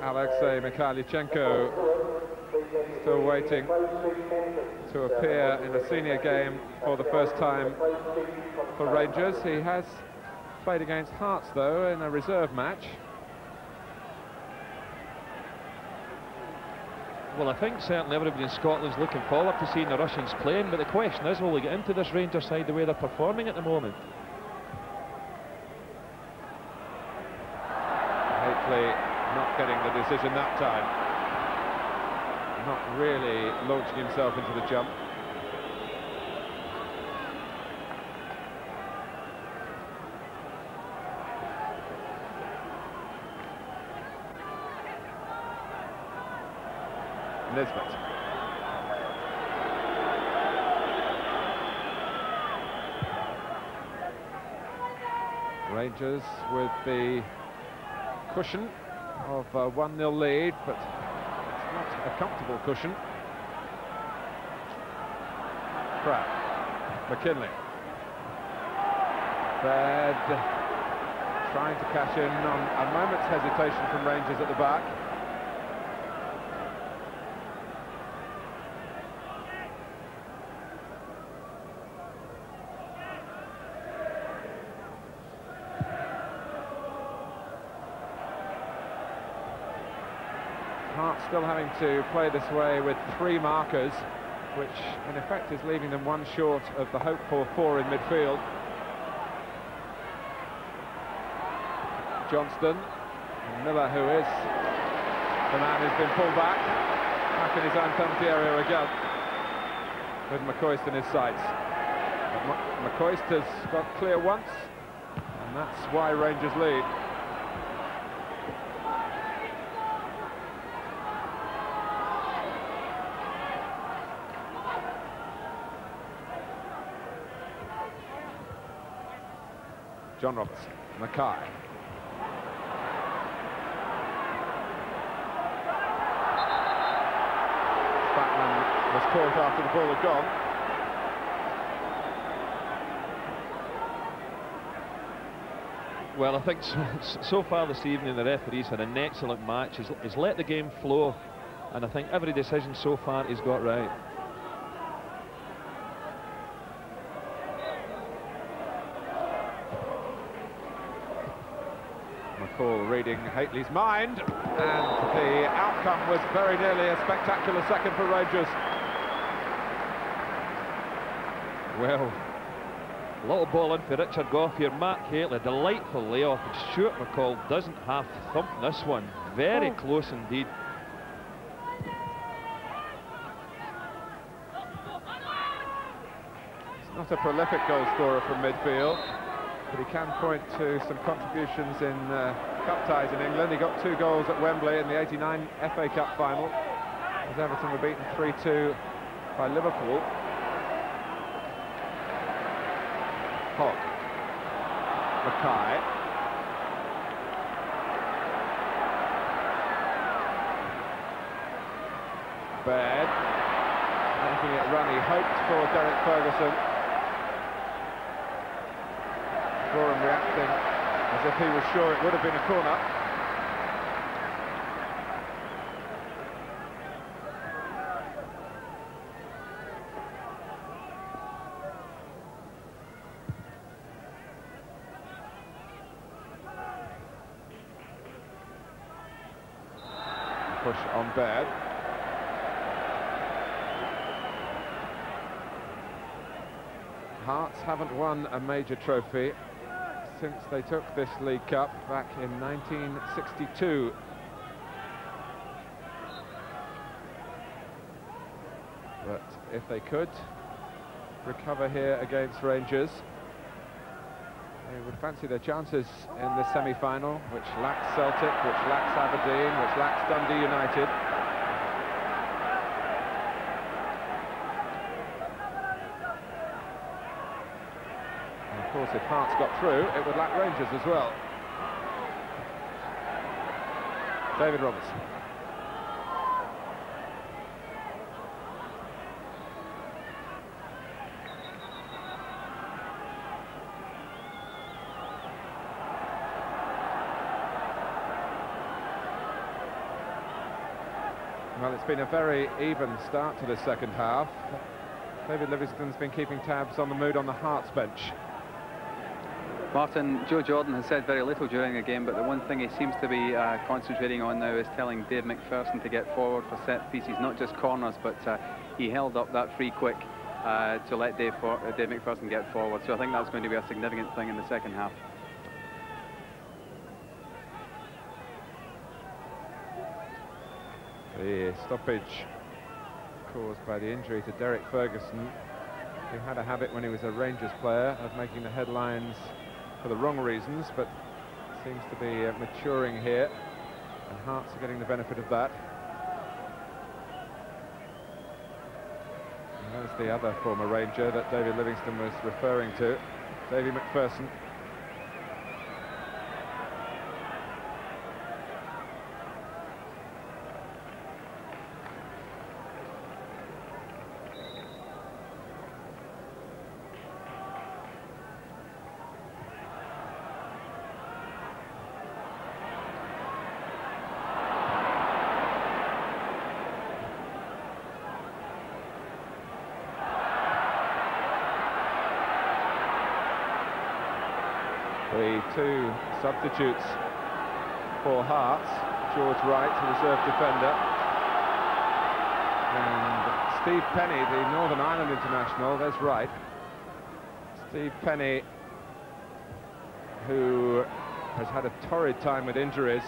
[SPEAKER 1] Alexei Mikhailichenko still waiting to appear in a senior game for the first time for Rangers. He has played against Hearts, though, in a reserve match.
[SPEAKER 2] Well, I think certainly everybody in Scotland's looking forward to seeing the Russians playing, but the question is, will they get into this Rangers side the way they're performing at the moment?
[SPEAKER 1] Hateley not getting the decision that time. Not really launching himself into the jump. Nisbet. Rangers with the cushion of a 1-0 lead, but not a comfortable cushion. Crabb. McKinley. Baird trying to cash in on a moment's hesitation from Rangers at the back. Hearts still having to play this way with three markers, which in effect is leaving them one short of the hoped-for four in midfield. Johnston, and Miller, who is the man who's been pulled back in his own penalty area again, with McCoist in his sights. But McCoist has got clear once, and that's why Rangers lead. John Robertson, Mackay. Batman was caught after the ball had gone.
[SPEAKER 2] Well, I think so far this evening the referee's had an excellent match. He's let the game flow, and I think every decision so far he's got right.
[SPEAKER 1] McCall reading Hateley's mind, and the outcome was very nearly a spectacular second for Rangers.
[SPEAKER 2] Well, a little ball in for Richard Gough here. Mark Hateley, delightful layoff, and Stuart McCall doesn't half thump this one. Very close indeed.
[SPEAKER 1] not a prolific goal scorer from midfield, but he can point to some contributions in cup ties in England. He got 2 goals at Wembley in the '89 FA Cup final, as Everton were beaten 3-2 by Liverpool. Hogg. Mackay. Baird. Making it run, he hoped for Derek Ferguson. Gorham reacting as if he was sure it would have been a corner. Push on Baird. Hearts haven't won a major trophy since they took this League Cup back in 1962. But if they could recover here against Rangers, they would fancy their chances in the semi-final, which lacks Celtic, which lacks Aberdeen, which lacks Dundee United. And of course, if Hearts got through, it would lack Rangers as well. David Robertson. Well, it's been a very even start to the second half. David Livingstone's been keeping tabs on the mood on the Hearts bench.
[SPEAKER 3] Martin, Joe Jordan has said very little during the game, but the one thing he seems to be concentrating on now is telling Dave McPherson to get forward for set pieces, not just corners, but he held up that free quick to let Dave McPherson get forward. So I think that's going to be a significant thing in the second half.
[SPEAKER 1] The stoppage caused by the injury to Derek Ferguson, who had a habit when he was a Rangers player of making the headlines for the wrong reasons, but seems to be maturing here, and Hearts are getting the benefit of that. And there's the other former Ranger that David Livingstone was referring to, Davy McPherson. The 2 substitutes for Hearts, George Wright, the reserve defender, and Steve Penny, the Northern Ireland international. There's Wright. Steve Penny, who has had a torrid time with injuries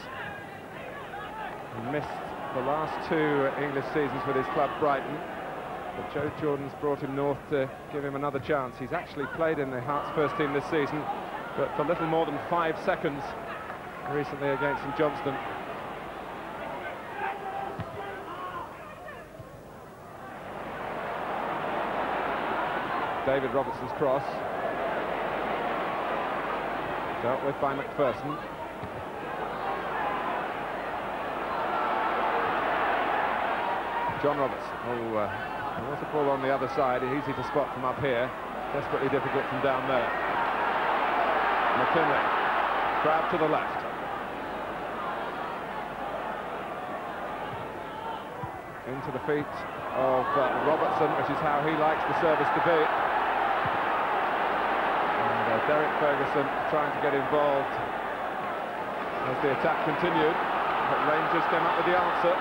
[SPEAKER 1] and missed the last 2 English seasons with his club Brighton. But Joe Jordan's brought him north to give him another chance. He's actually played in the Hearts first team this season, but for little more than 5 seconds recently against St Johnstone. David Robertson's cross, dealt with by McPherson. John Robertson. Oh, there was a ball on the other side, easy to spot from up here, desperately difficult from down there. McKinley, Crabb to the left. Into the feet of Robertson, which is how he likes the service to be. And Derek Ferguson trying to get involved as the attack continued, but Rangers came up with the answer.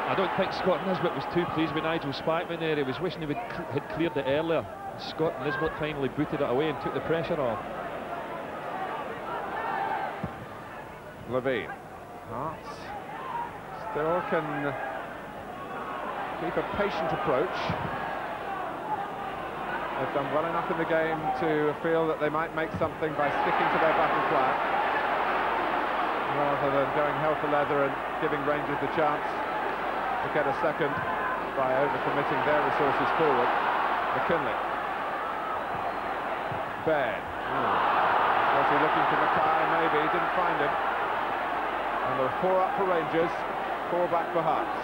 [SPEAKER 2] I don't think Scott Nisbet was too pleased with Nigel Spackman there. He was wishing he had cleared it earlier. Scott Nisbet finally booted it away and took the pressure off.
[SPEAKER 1] Levine. Hearts still can keep a patient approach. They've done well enough in the game to feel that they might make something by sticking to their battle plan, rather than going hell for leather and giving Rangers the chance to get a second by overcommitting their resources forward. McKinley. Baird. Was he looking for Mackay? Maybe. He didn't find him. And there were 4 up for Rangers, 4 back for Hearts.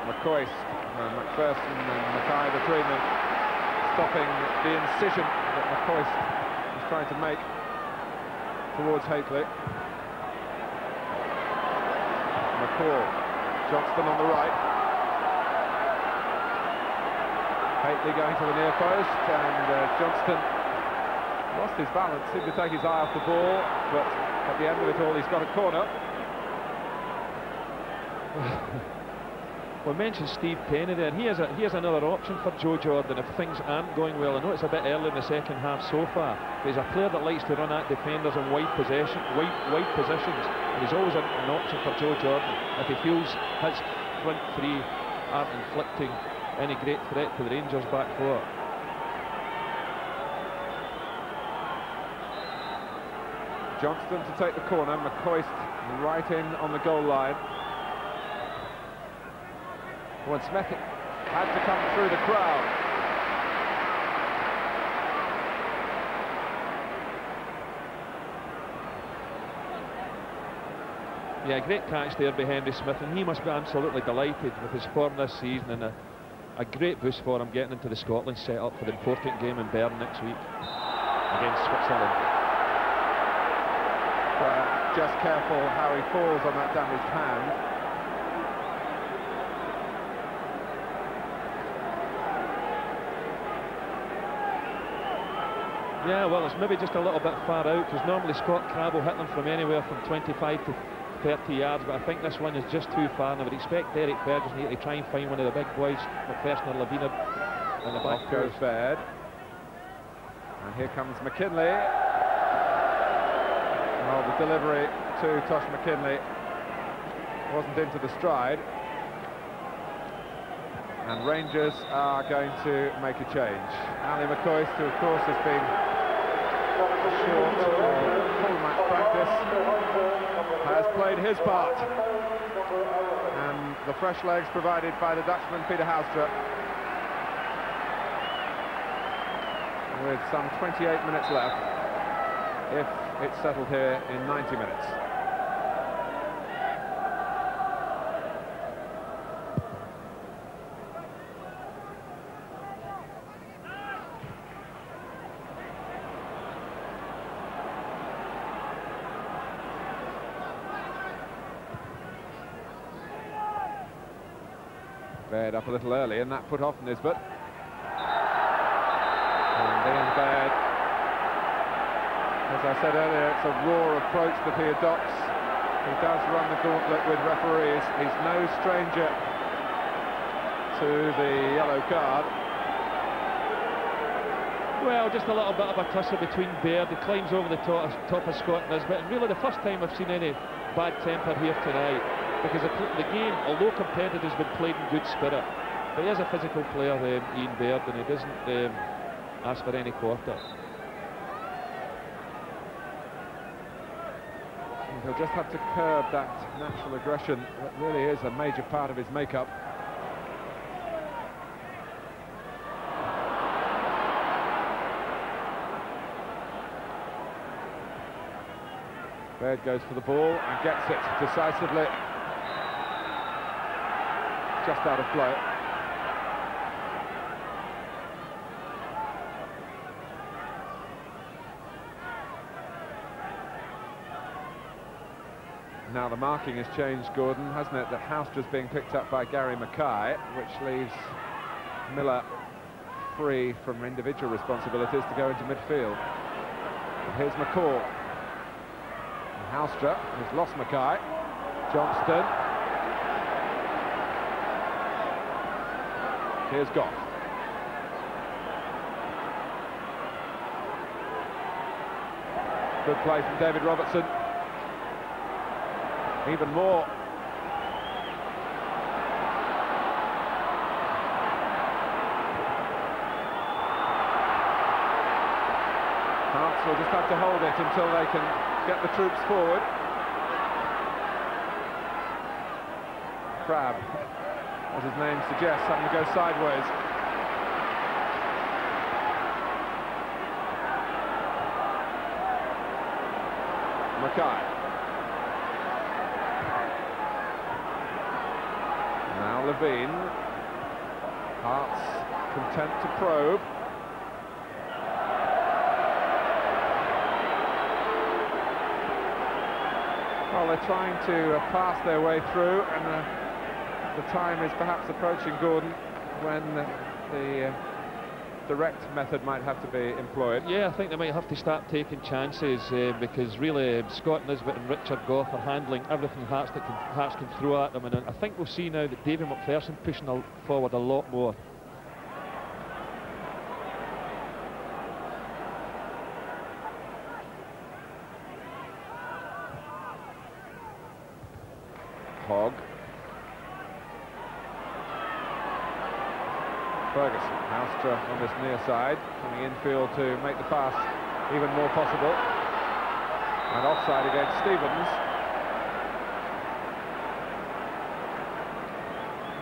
[SPEAKER 1] McCoist and McPherson and Mackay between them, stopping the incision that McCoist was trying to make towards Hateley. McCall, Johnston on the right. Hateley going to the near post, and Johnston lost his balance, seemed to take his eye off the ball, but at the end of it all he's got a corner.
[SPEAKER 2] We mentioned Steve Penney there. He has another option for Joe Jordan if things aren't going well. I know it's a bit early in the second half so far, but he's a player that likes to run at defenders in wide positions, and he's always an option for Joe Jordan if he feels his front three aren't inflicting any great threat to the Rangers back four.
[SPEAKER 1] Johnston to take the corner, McCoist right in on the goal line. When Smith had to come through the crowd.
[SPEAKER 2] Yeah, great catch there by Henry Smith, and he must be absolutely delighted with his form this season, and a great boost for him getting into the Scotland set-up for the important game in Bern next week against Switzerland.
[SPEAKER 1] Just careful how he falls on that damaged hand.
[SPEAKER 2] Yeah, well, it's maybe just a little bit far out, because normally Scott Crabbe will hit them from anywhere from 25 to 30 yards, but I think this one is just too far, and I would expect Derek Ferguson here to try and find one of the big boys, McPherson or Lavina, in the back.
[SPEAKER 1] Off goes Baird. And here comes McKinley. Oh, the delivery to Tosh McKinley wasn't into the stride. And Rangers are going to make a change. Ali McCoist, who of course has been short of full match practice, has played his part. And the fresh legs provided by the Dutchman Peter Houstra. With some 28 minutes left, if it's settled here in 90 minutes. Baird up a little early, and that put off Nisbet. And Ian Baird, as I said earlier, it's a raw approach that he adopts. He does run the gauntlet with referees. He's no stranger to the yellow card.
[SPEAKER 2] Well, just a little bit of a tussle between Baird. He climbs over the top of Scott Nisbet, and really the first time I've seen any bad temper here tonight, because the game, although competitive, has been played in good spirit. But he is a physical player, Ian Baird, and he doesn't ask for any quarter.
[SPEAKER 1] He'll just have to curb that natural aggression that really is a major part of his makeup. Baird goes for the ball and gets it decisively. Just out of play. Now the marking has changed, Gordon, hasn't it? That Houstra's being picked up by Gary Mackay, which leaves Miller free from individual responsibilities to go into midfield. And here's McCall. And Houstra has lost Mackay. Johnston. Here's Goff. Good play from David Robertson. Even more. will just have to hold it until they can get the troops forward. Crabb, as his name suggests, having to go sideways. Mackay. Now Levine. Hearts content to probe. Well, they're trying to pass their way through, and the time is perhaps approaching, Gordon, when the direct method might have to be employed.
[SPEAKER 2] Yeah, I think they might have to start taking chances because really Scott Nisbet and Richard Gough are handling everything Hearts can throw at them, and I think we'll see now that Davy McPherson pushing forward a lot more.
[SPEAKER 1] Hogg. Ferguson, Houstra on this near side, coming infield to make the pass even more possible. And offside against Stevens.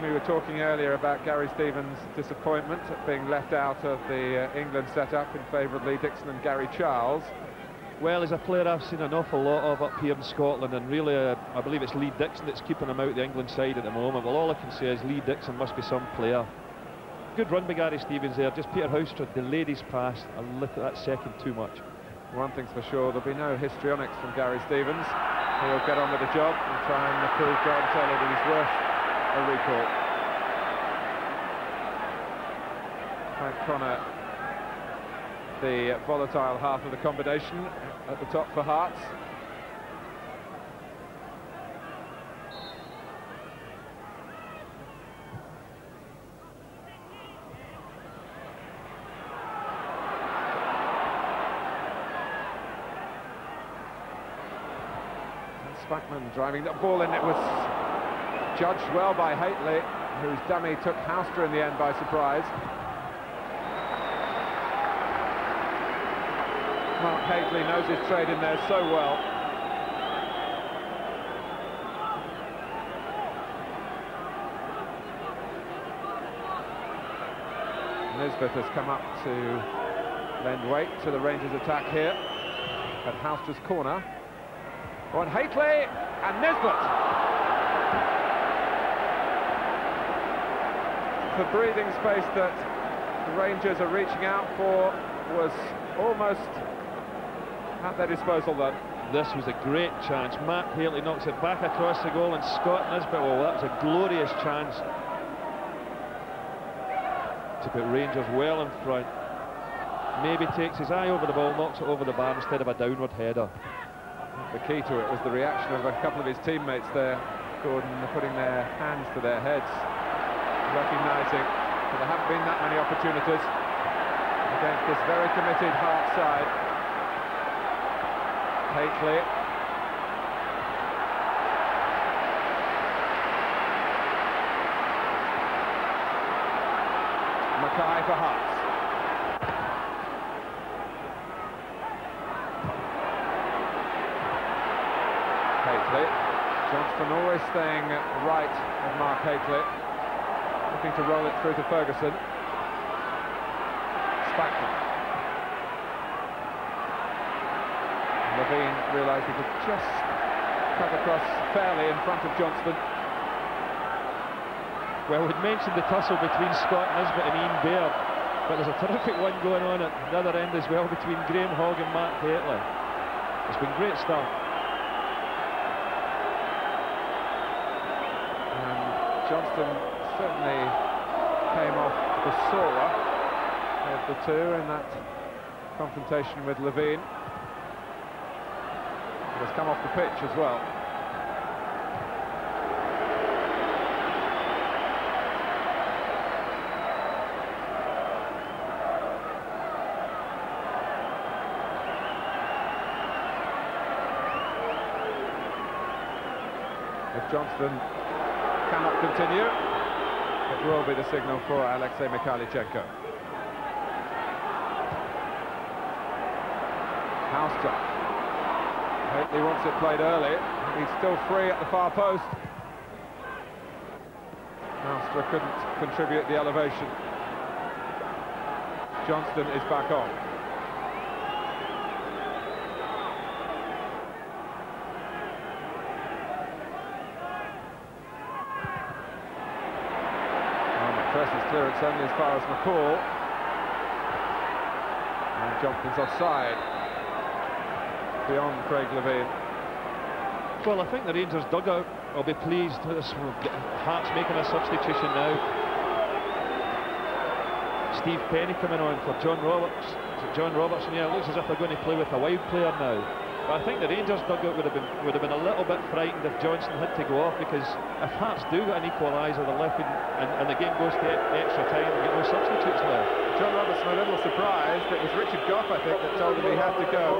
[SPEAKER 1] We were talking earlier about Gary Stevens' disappointment at being left out of the England setup in favour of Lee Dixon and Gary Charles.
[SPEAKER 2] Well, he's a player I've seen an awful lot of up here in Scotland, and really I believe it's Lee Dixon that's keeping him out the England side at the moment. Well, all I can say is Lee Dixon must be some player. Good run by Gary Stevens there, just Peter Houstra delayed his pass a little, that second too much.
[SPEAKER 1] One thing's for sure, there'll be no histrionics from Gary Stevens. He'll get on with the job and try and prove God Taylor that he's worth a recall. Frank Connor, the volatile half of the combination at the top for Hearts. And Spackman driving that ball in. It was judged well by Haitley, whose dummy took Houstra in the end by surprise. Mark Haitley knows his trade in there so well. Nisbet has come up to lend weight to the Rangers attack here at Houstra's corner. On Haitley and Nisbet. The breathing space that the Rangers are reaching out for was almost at their disposal then.
[SPEAKER 2] This was a great chance. Matt Haitley knocks it back across the goal, and Scott Nisbet, well, that was a glorious chance to put Rangers well in front. Maybe takes his eye over the ball, knocks it over the bar instead of a downward header.
[SPEAKER 1] The key to it was the reaction of a couple of his teammates there, Gordon, putting their hands to their heads, recognising that there haven't been that many opportunities against this very committed Hearts side. Haitley. Mackay for Hearts. Haitley. Johnston always staying right of Mark Haitley. Looking to roll it through to Ferguson. Spackman. Levine realised he could just cut across fairly in front of Johnston.
[SPEAKER 2] Well, we'd mentioned the tussle between Scott Nisbet and Ian Baird, but there's a terrific one going on at the other end as well between Graham Hogg and Matt Haitley. It's been great stuff.
[SPEAKER 1] And Johnston certainly came off the sorer of the two in that confrontation with Levine. Has come off the pitch as well. If Johnston cannot continue, it will be the signal for Alexei Mikhailichenko. Halster. Hopefully wants it played early. He's still free at the far post. Halster couldn't contribute the elevation. Johnston is back on. Presses clearance only as far as McCall. And Johnston's offside. Beyond Craig Levein.
[SPEAKER 2] Well, I think the Rangers dugout will be pleased with this. Hearts making a substitution now. Steve Penny coming on for John Roberts. Is it John Robertson? Yeah, it looks as if they're going to play with a wide player now. But I think the Rangers dugout would have been a little bit frightened if Johnston had to go off, because if Hearts do get an equaliser, they're left and the game goes to extra time and get no substitutes left.
[SPEAKER 1] John Robertson a little surprised. It was Richard Gough, I think, that told him he had to go.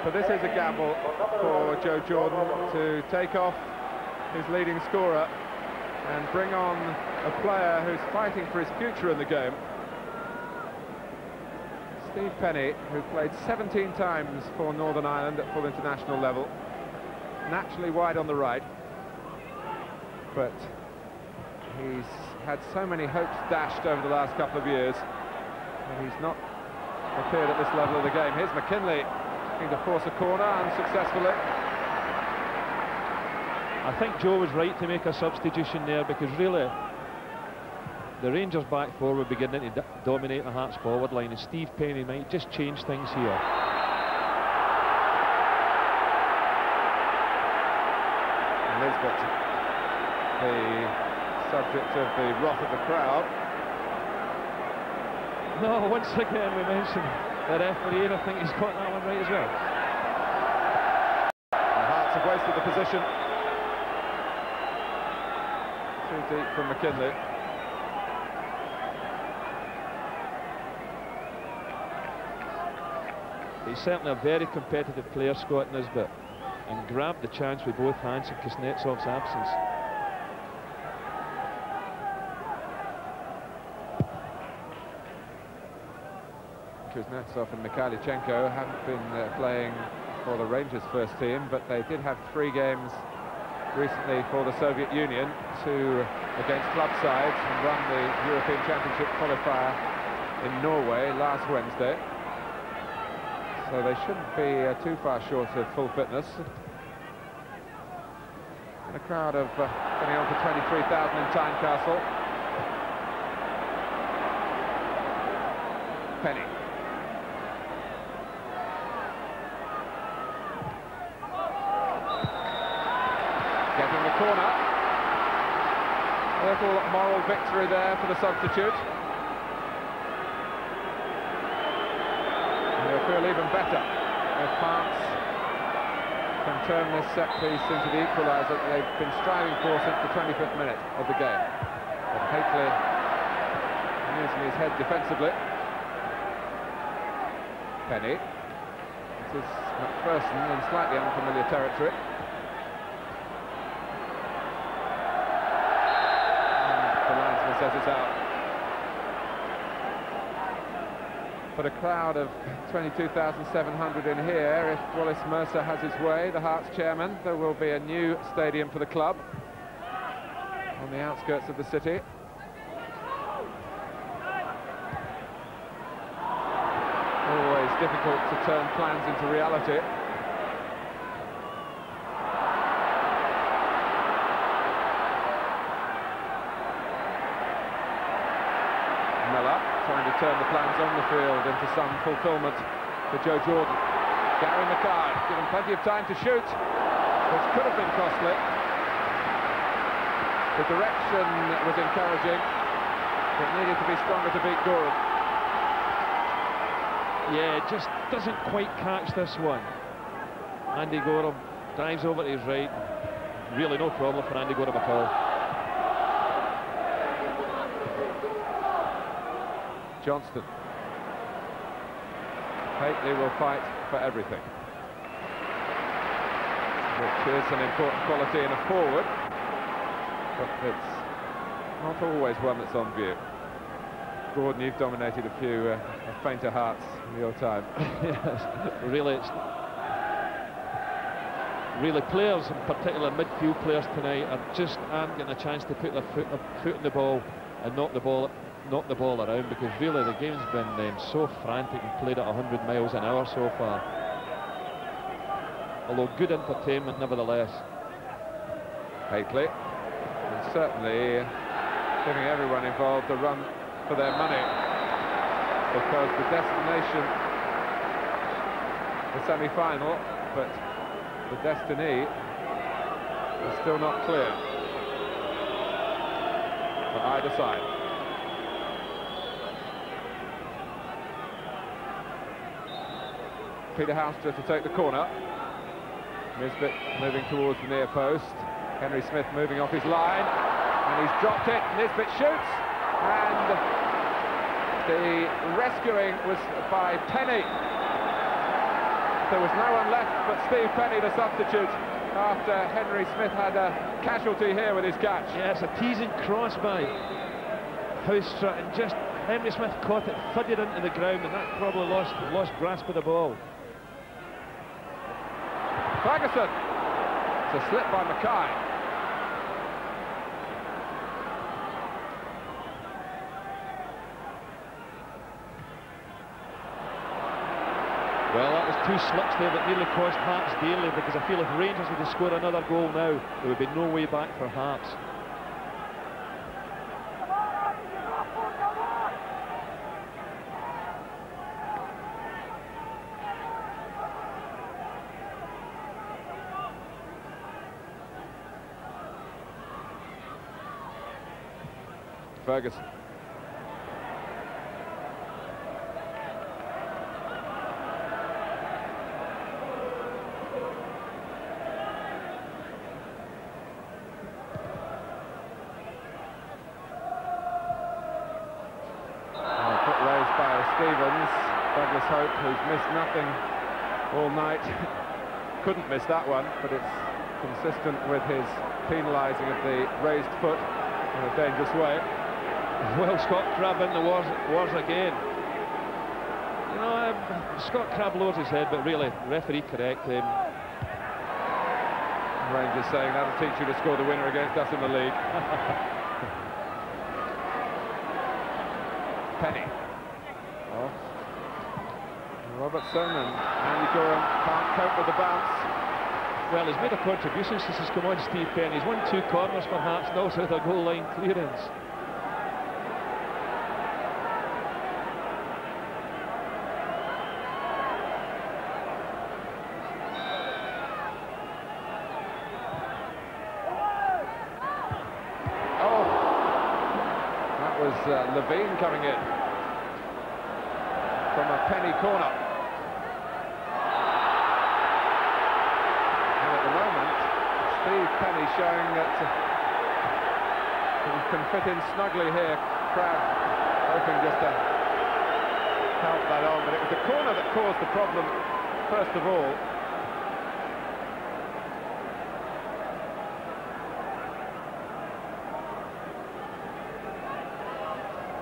[SPEAKER 1] But this is a gamble for Joe Jordan to take off his leading scorer and bring on a player who's fighting for his future in the game. Steve Penny, who played 17 times for Northern Ireland at full international level, naturally wide on the right, but he's had so many hopes dashed over the last couple of years, and he's not appeared at this level of the game. Here's McKinley looking to force a corner unsuccessfully.
[SPEAKER 2] I think Joe was right to make a substitution there, because really the Rangers back four were beginning to dominate the Hearts forward line, and Steve Penny might just change things here.
[SPEAKER 1] Nisbet, the subject of the wrath of the crowd.
[SPEAKER 2] No, once again we mentioned the referee, and I think he's got that one right as well.
[SPEAKER 1] The Hearts have wasted the position. Too deep from McKinley.
[SPEAKER 2] He's certainly a very competitive player, Scott Nisbet, and grabbed the chance with both hands in Kuznetsov's absence.
[SPEAKER 1] Kuznetsov and Mikhailichenko haven't been playing for the Rangers first team, but they did have 3 games recently for the Soviet Union, 2 against club sides, and won the European Championship qualifier in Norway last Wednesday. So they shouldn't be too far short of full fitness. And a crowd of getting on for 23,000 in Tynecastle. Penny. Getting the corner. A little moral victory there for the substitute. They'll feel even better if Hearts can turn this set piece into the equaliser that they've been striving for since the 25th minute of the game. But Hateley using his head defensively. Penny. This is McPherson in slightly unfamiliar territory. And the linesman says it's out. But a crowd of 22,700 in here. If Wallace Mercer has his way, the Hearts chairman, there will be a new stadium for the club on the outskirts of the city. Always difficult to turn plans into reality. Trying to turn the plans on the field into some fulfilment for Joe Jordan. Gary Mackay given plenty of time to shoot, which could have been costly. The direction was encouraging, but needed to be stronger to beat Goran.
[SPEAKER 2] Yeah, just doesn't quite catch this one. Andy Goram drives over to his right. Really no problem for Andy Goram at all.
[SPEAKER 1] Johnston. Hateley will fight for everything, which is an important quality in a forward, but it's not always one that's on view. Gordon, you've dominated a few fainter hearts in your time.
[SPEAKER 2] Yes, really, really players, in particular midfield players tonight, aren't getting a chance to put their foot on the ball and knock the ball around, because really the game's been so frantic and played at 100 miles an hour so far. Although good entertainment nevertheless.
[SPEAKER 1] Hately, and certainly giving everyone involved a run for their money, because the destination, the semi-final, but the destiny is still not clear for either side. Peter Houston to take the corner. Nisbet moving towards the near post. Henry Smith moving off his line, and he's dropped it. Nisbet shoots, and the rescuing was by Penny. There was no one left but Steve Penny, the substitute, after Henry Smith had a casualty here with his catch.
[SPEAKER 2] Yes, a teasing cross by Houston, and just Henry Smith caught it, thudded into the ground, and that probably lost grasp of the ball.
[SPEAKER 1] Ferguson, it's a slip by Mackay.
[SPEAKER 2] Well, that was two slips there that nearly cost Hearts dearly, because I feel if Rangers were to score another goal now, there would be no way back for Hearts.
[SPEAKER 1] Ferguson. Raised by Stevens. Douglas Hope, who's missed nothing all night, couldn't miss that one, but it's consistent with his penalising of the raised foot in a dangerous way.
[SPEAKER 2] Well, Scott Crabb in the wars again. You know, Scott Crabb lowers his head, but really, referee correct.
[SPEAKER 1] Rangers saying that'll teach you to score the winner against us in the league. Penny. Oh. Robertson and Andy Gorham can't cope with the bounce.
[SPEAKER 2] Well, he's made a contribution since he's come on, Steve Penny. He's won 2 corners perhaps, and also the goal line clearance.
[SPEAKER 1] Levine coming in from a Penny corner. And at the moment, Steve Penny showing that he can fit in snugly here. Crabb hoping just to help that on, but it was the corner that caused the problem first of all.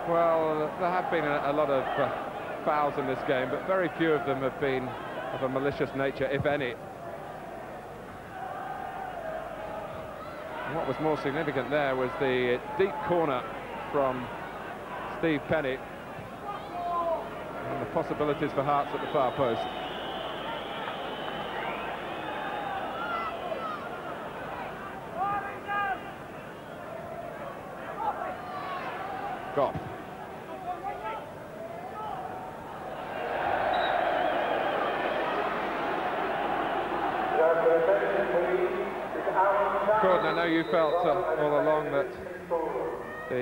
[SPEAKER 1] Well, there have been a lot of fouls in this game, but very few of them have been of a malicious nature, if any. And what was more significant there was the deep corner from Steve Penny, and the possibilities for Hearts at the far post. Goff. Gordon, I know you felt all along that the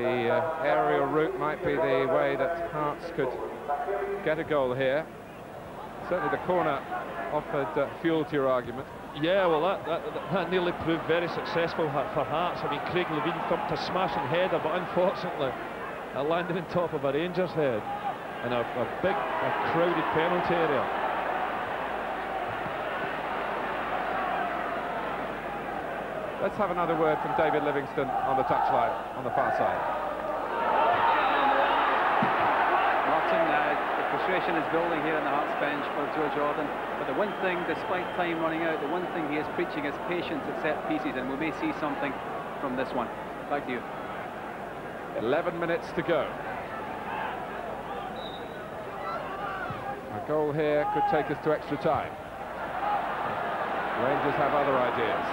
[SPEAKER 1] aerial route might be the way that Hearts could get a goal here. Certainly the corner offered fuel to your argument.
[SPEAKER 2] Yeah, well, that nearly proved very successful for Hearts. I mean, Craig Levine thumped a smashing header, but unfortunately it landed on top of a Rangers head in a crowded penalty area.
[SPEAKER 1] Let's have another word from David Livingstone on the touchline on the far side.
[SPEAKER 3] frustration is building here in the Hearts bench for Joe Jordan. But the one thing, despite time running out, the one thing he is preaching is patience at set pieces, and we may see something from this one. Back to you.
[SPEAKER 1] 11 minutes to go. A goal here could take us to extra time. Rangers have other ideas.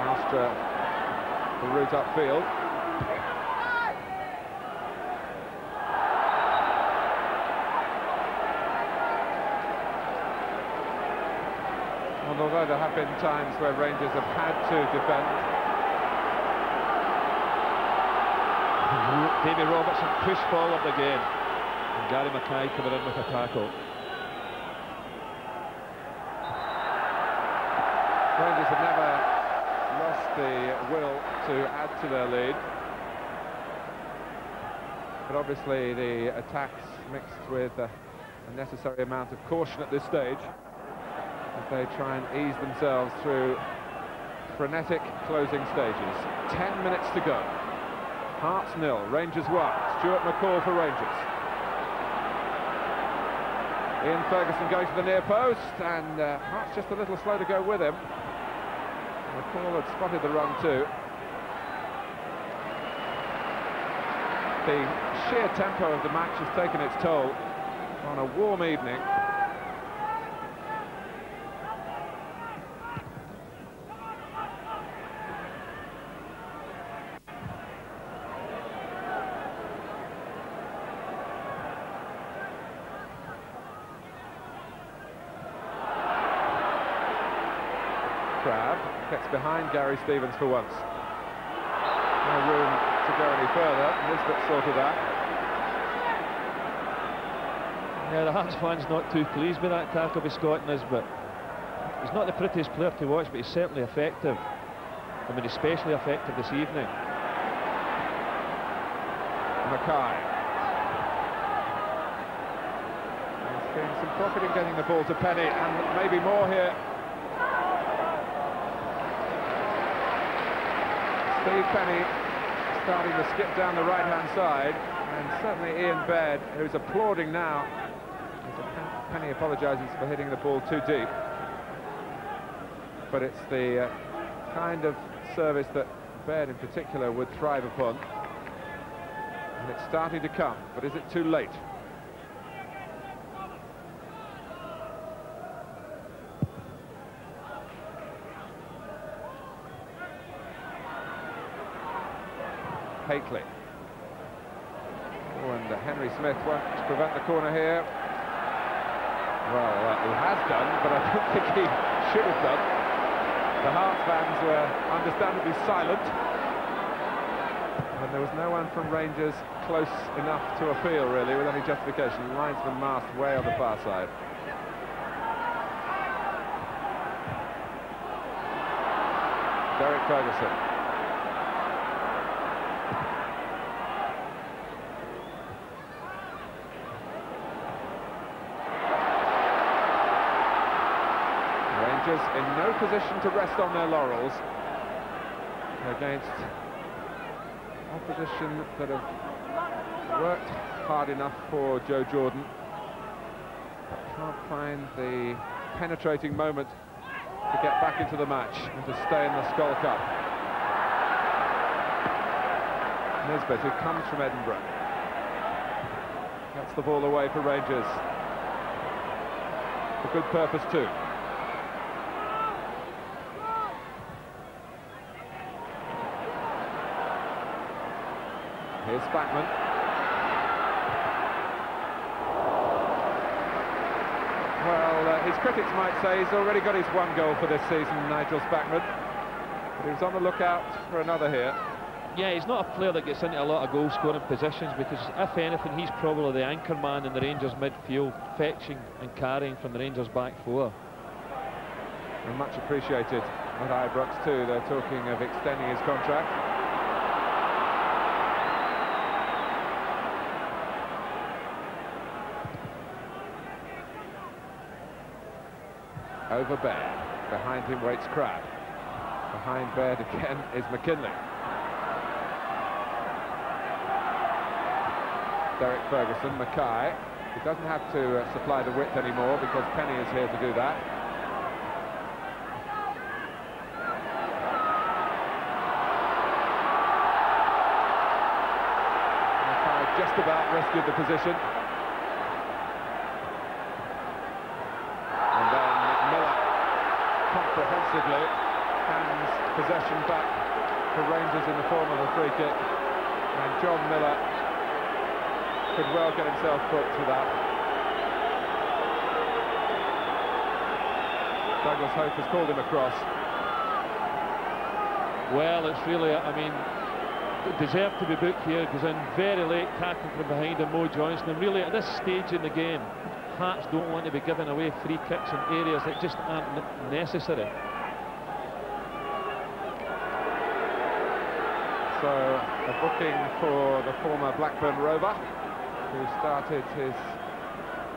[SPEAKER 1] Astra, the route upfield. Although there have been times where Rangers have had to defend.
[SPEAKER 2] Davy Robertson pushed forward again, and Gary Mackay coming in with a tackle.
[SPEAKER 1] Rangers have never lost the will to add to their lead, but obviously the attacks mixed with a necessary amount of caution at this stage as they try and ease themselves through frenetic closing stages. 10 minutes to go. Hearts 0, Rangers 1. Stuart McCall for Rangers. Ian Ferguson going to the near post, and Hearts just a little slow to go with him. McCall had spotted the run too. The sheer tempo of the match has taken its toll on a warm evening. Crabb gets behind Gary Stevens for once. No room to go any further. Nisbet sorted that.
[SPEAKER 2] Yeah, the Hearts fans not too pleased with that tackle by Scott Nisbet. He's not the prettiest player to watch, but he's certainly effective. I mean, especially effective this evening.
[SPEAKER 1] Mackay. He's getting some profit in getting the ball to Penny, and maybe more here. Steve Penny starting to skip down the right-hand side, and certainly Ian Baird, who's applauding now. Penny apologises for hitting the ball too deep, but it's the kind of service that Baird in particular would thrive upon, and it's starting to come, but is it too late? Hakely. Oh, and Henry Smith won't prevent the corner here. Well, he has done, but I don't think he should have done. The Hearts fans were understandably silent, and there was no one from Rangers close enough to appeal, really, with any justification. Linesman masked way on the far side. Derek Ferguson. In no position to rest on their laurels against opposition that have worked hard enough for Joe Jordan, but can't find the penetrating moment to get back into the match and to stay in the Skull Cup. Nisbet, who comes from Edinburgh, gets the ball away for Rangers. For good purpose too. Here's Spackman. Well, his critics might say he's already got his one goal for this season, Nigel Spackman. But he was on the lookout for another here.
[SPEAKER 2] Yeah, he's not a player that gets into a lot of goal-scoring positions, because if anything, he's probably the anchor man in the Rangers midfield, fetching and carrying from the Rangers back four.
[SPEAKER 1] And much appreciated at Ibrox too. They're talking of extending his contract. Over Baird. Behind him waits Crabb. Behind Baird again is McKinley. Derek Ferguson. Mackay. He doesn't have to supply the width anymore because Penny is here to do that. Mackay just about rescued the position. And then Miller comprehensively hands possession back for Rangers in the form of a free kick. And John Miller could well get himself booked for that. Douglas Hope has called him across.
[SPEAKER 2] Well, it's really, I mean, deserved to be booked here. Goes in very late, tackling from behind him, Mo Johnston. And really, at this stage in the game, Hearts don't want to be giving away free kicks in areas that just aren't necessary.
[SPEAKER 1] So, a booking for the former Blackburn Rover, who started his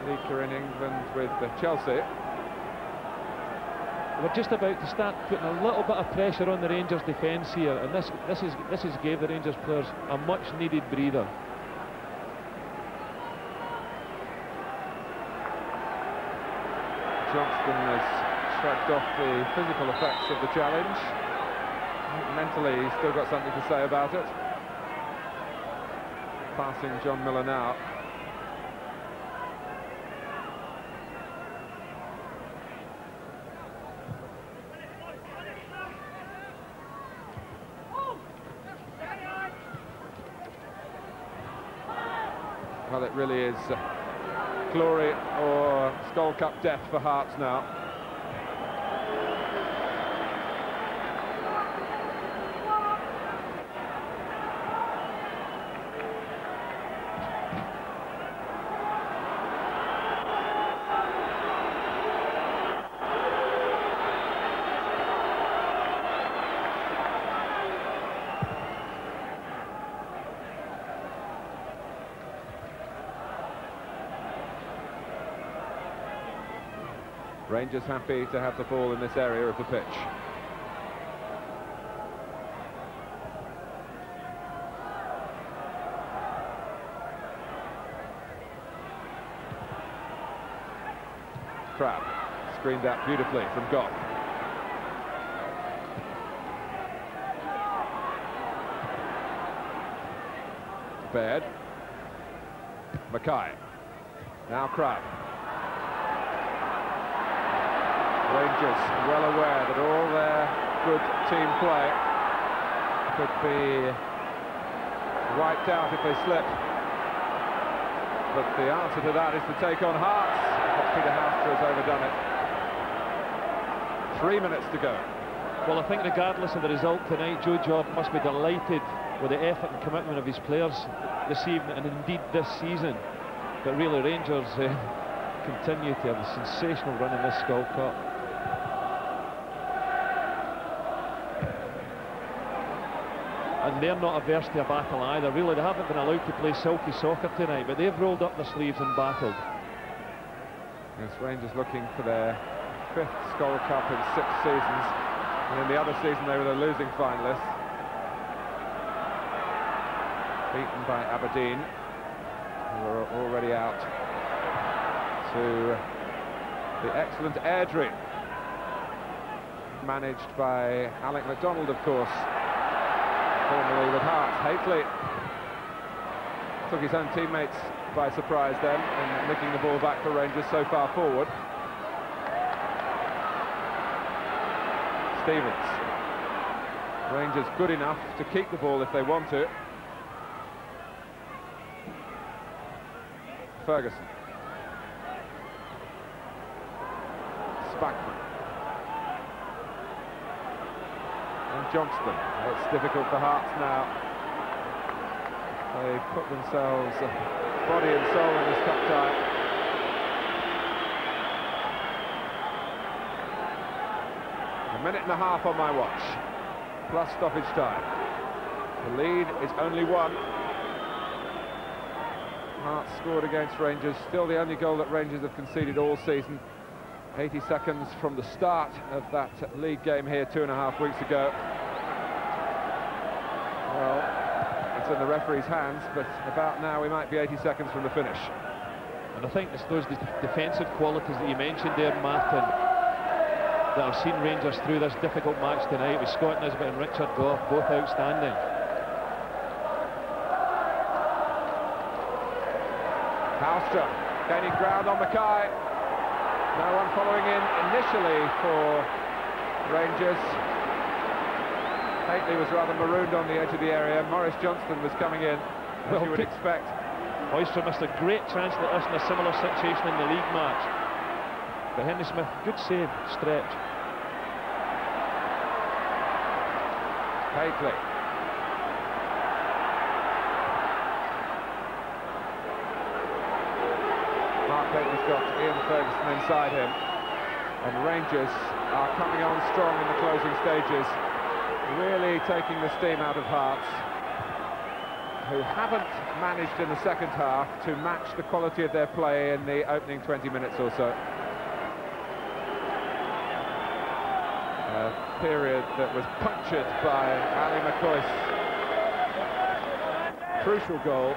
[SPEAKER 1] league career in England with Chelsea.
[SPEAKER 2] We're just about to start putting a little bit of pressure on the Rangers defence here, and this is gave the Rangers players a much-needed breather.
[SPEAKER 1] Johnston has shrugged off the physical effects of the challenge. Mentally, he's still got something to say about it. Passing John Miller now. Well, it really is glory or Skull Cup death for Hearts now. Rangers happy to have the ball in this area of the pitch. Crabb screened out beautifully from Goff. Baird. Mackay. Now Crabb. Rangers well aware that all their good team play could be wiped out if they slip. But the answer to that is to take on Hearts. But Peter Houston has overdone it. 3 minutes to go.
[SPEAKER 2] Well, I think regardless of the result tonight, Joe Job must be delighted with the effort and commitment of his players this evening and indeed this season. But really, Rangers continue to have a sensational run in this Skull Cup. And they're not averse to a battle either. Really, they haven't been allowed to play silky soccer tonight, but they've rolled up their sleeves and battled.
[SPEAKER 1] Yes, Rangers looking for their 5th Skull Cup in 6 seasons. And in the other season, they were the losing finalists. Beaten by Aberdeen, who are already out to the excellent Airdrie, managed by Alec MacDonald, of course. Formerly with Hearts. Hateley took his own teammates by surprise then in nicking the ball back for Rangers so far forward. Stevens. Rangers good enough to keep the ball if they want to. Ferguson. Spackman. And Johnston. It's difficult for Hearts now. They put themselves body and soul in this cup tie. A minute and a half on my watch, plus stoppage time. The lead is only 1. Hearts scored against Rangers, still the only goal that Rangers have conceded all season. 80 seconds from the start of that league game here 2.5 weeks ago. Well, if It's in the referee's hands, but about now we might be 80 seconds from the finish.
[SPEAKER 2] And I think it's those defensive qualities that you mentioned there, Martin, that have seen Rangers through this difficult match tonight, with Scott Nisbet and Richard Gough, both outstanding.
[SPEAKER 1] Halstrom gaining ground on Mackay. No one following in initially for Rangers. Haitley was rather marooned on the edge of the area. Maurice Johnston was coming in, as you would expect.
[SPEAKER 2] Oyster missed a great chance like this in a similar situation in the league match. But Henry Smith, good save, stretch.
[SPEAKER 1] Haitley. Mark Haitley's got Ian Ferguson inside him. And Rangers are coming on strong in the closing stages, really taking the steam out of Hearts, who haven't managed in the second half to match the quality of their play in the opening 20 minutes or so. A period that was punctured by Ali McCoist's crucial goal.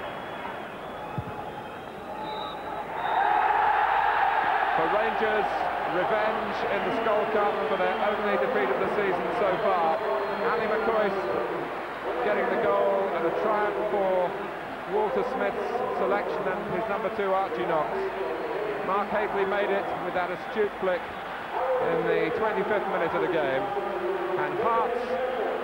[SPEAKER 1] For Rangers, revenge in the Skull Cup for their only defeat of the season so far. Ali McCoist getting the goal, and a triumph for Walter Smith's selection and his number 2 Archie Knox. Mark Haitley made it with that astute flick in the 25th minute of the game. And Hearts,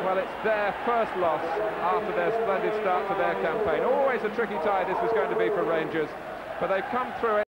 [SPEAKER 1] well, it's their first loss after their splendid start to their campaign. Always a tricky tie this was going to be for Rangers, but they've come through it.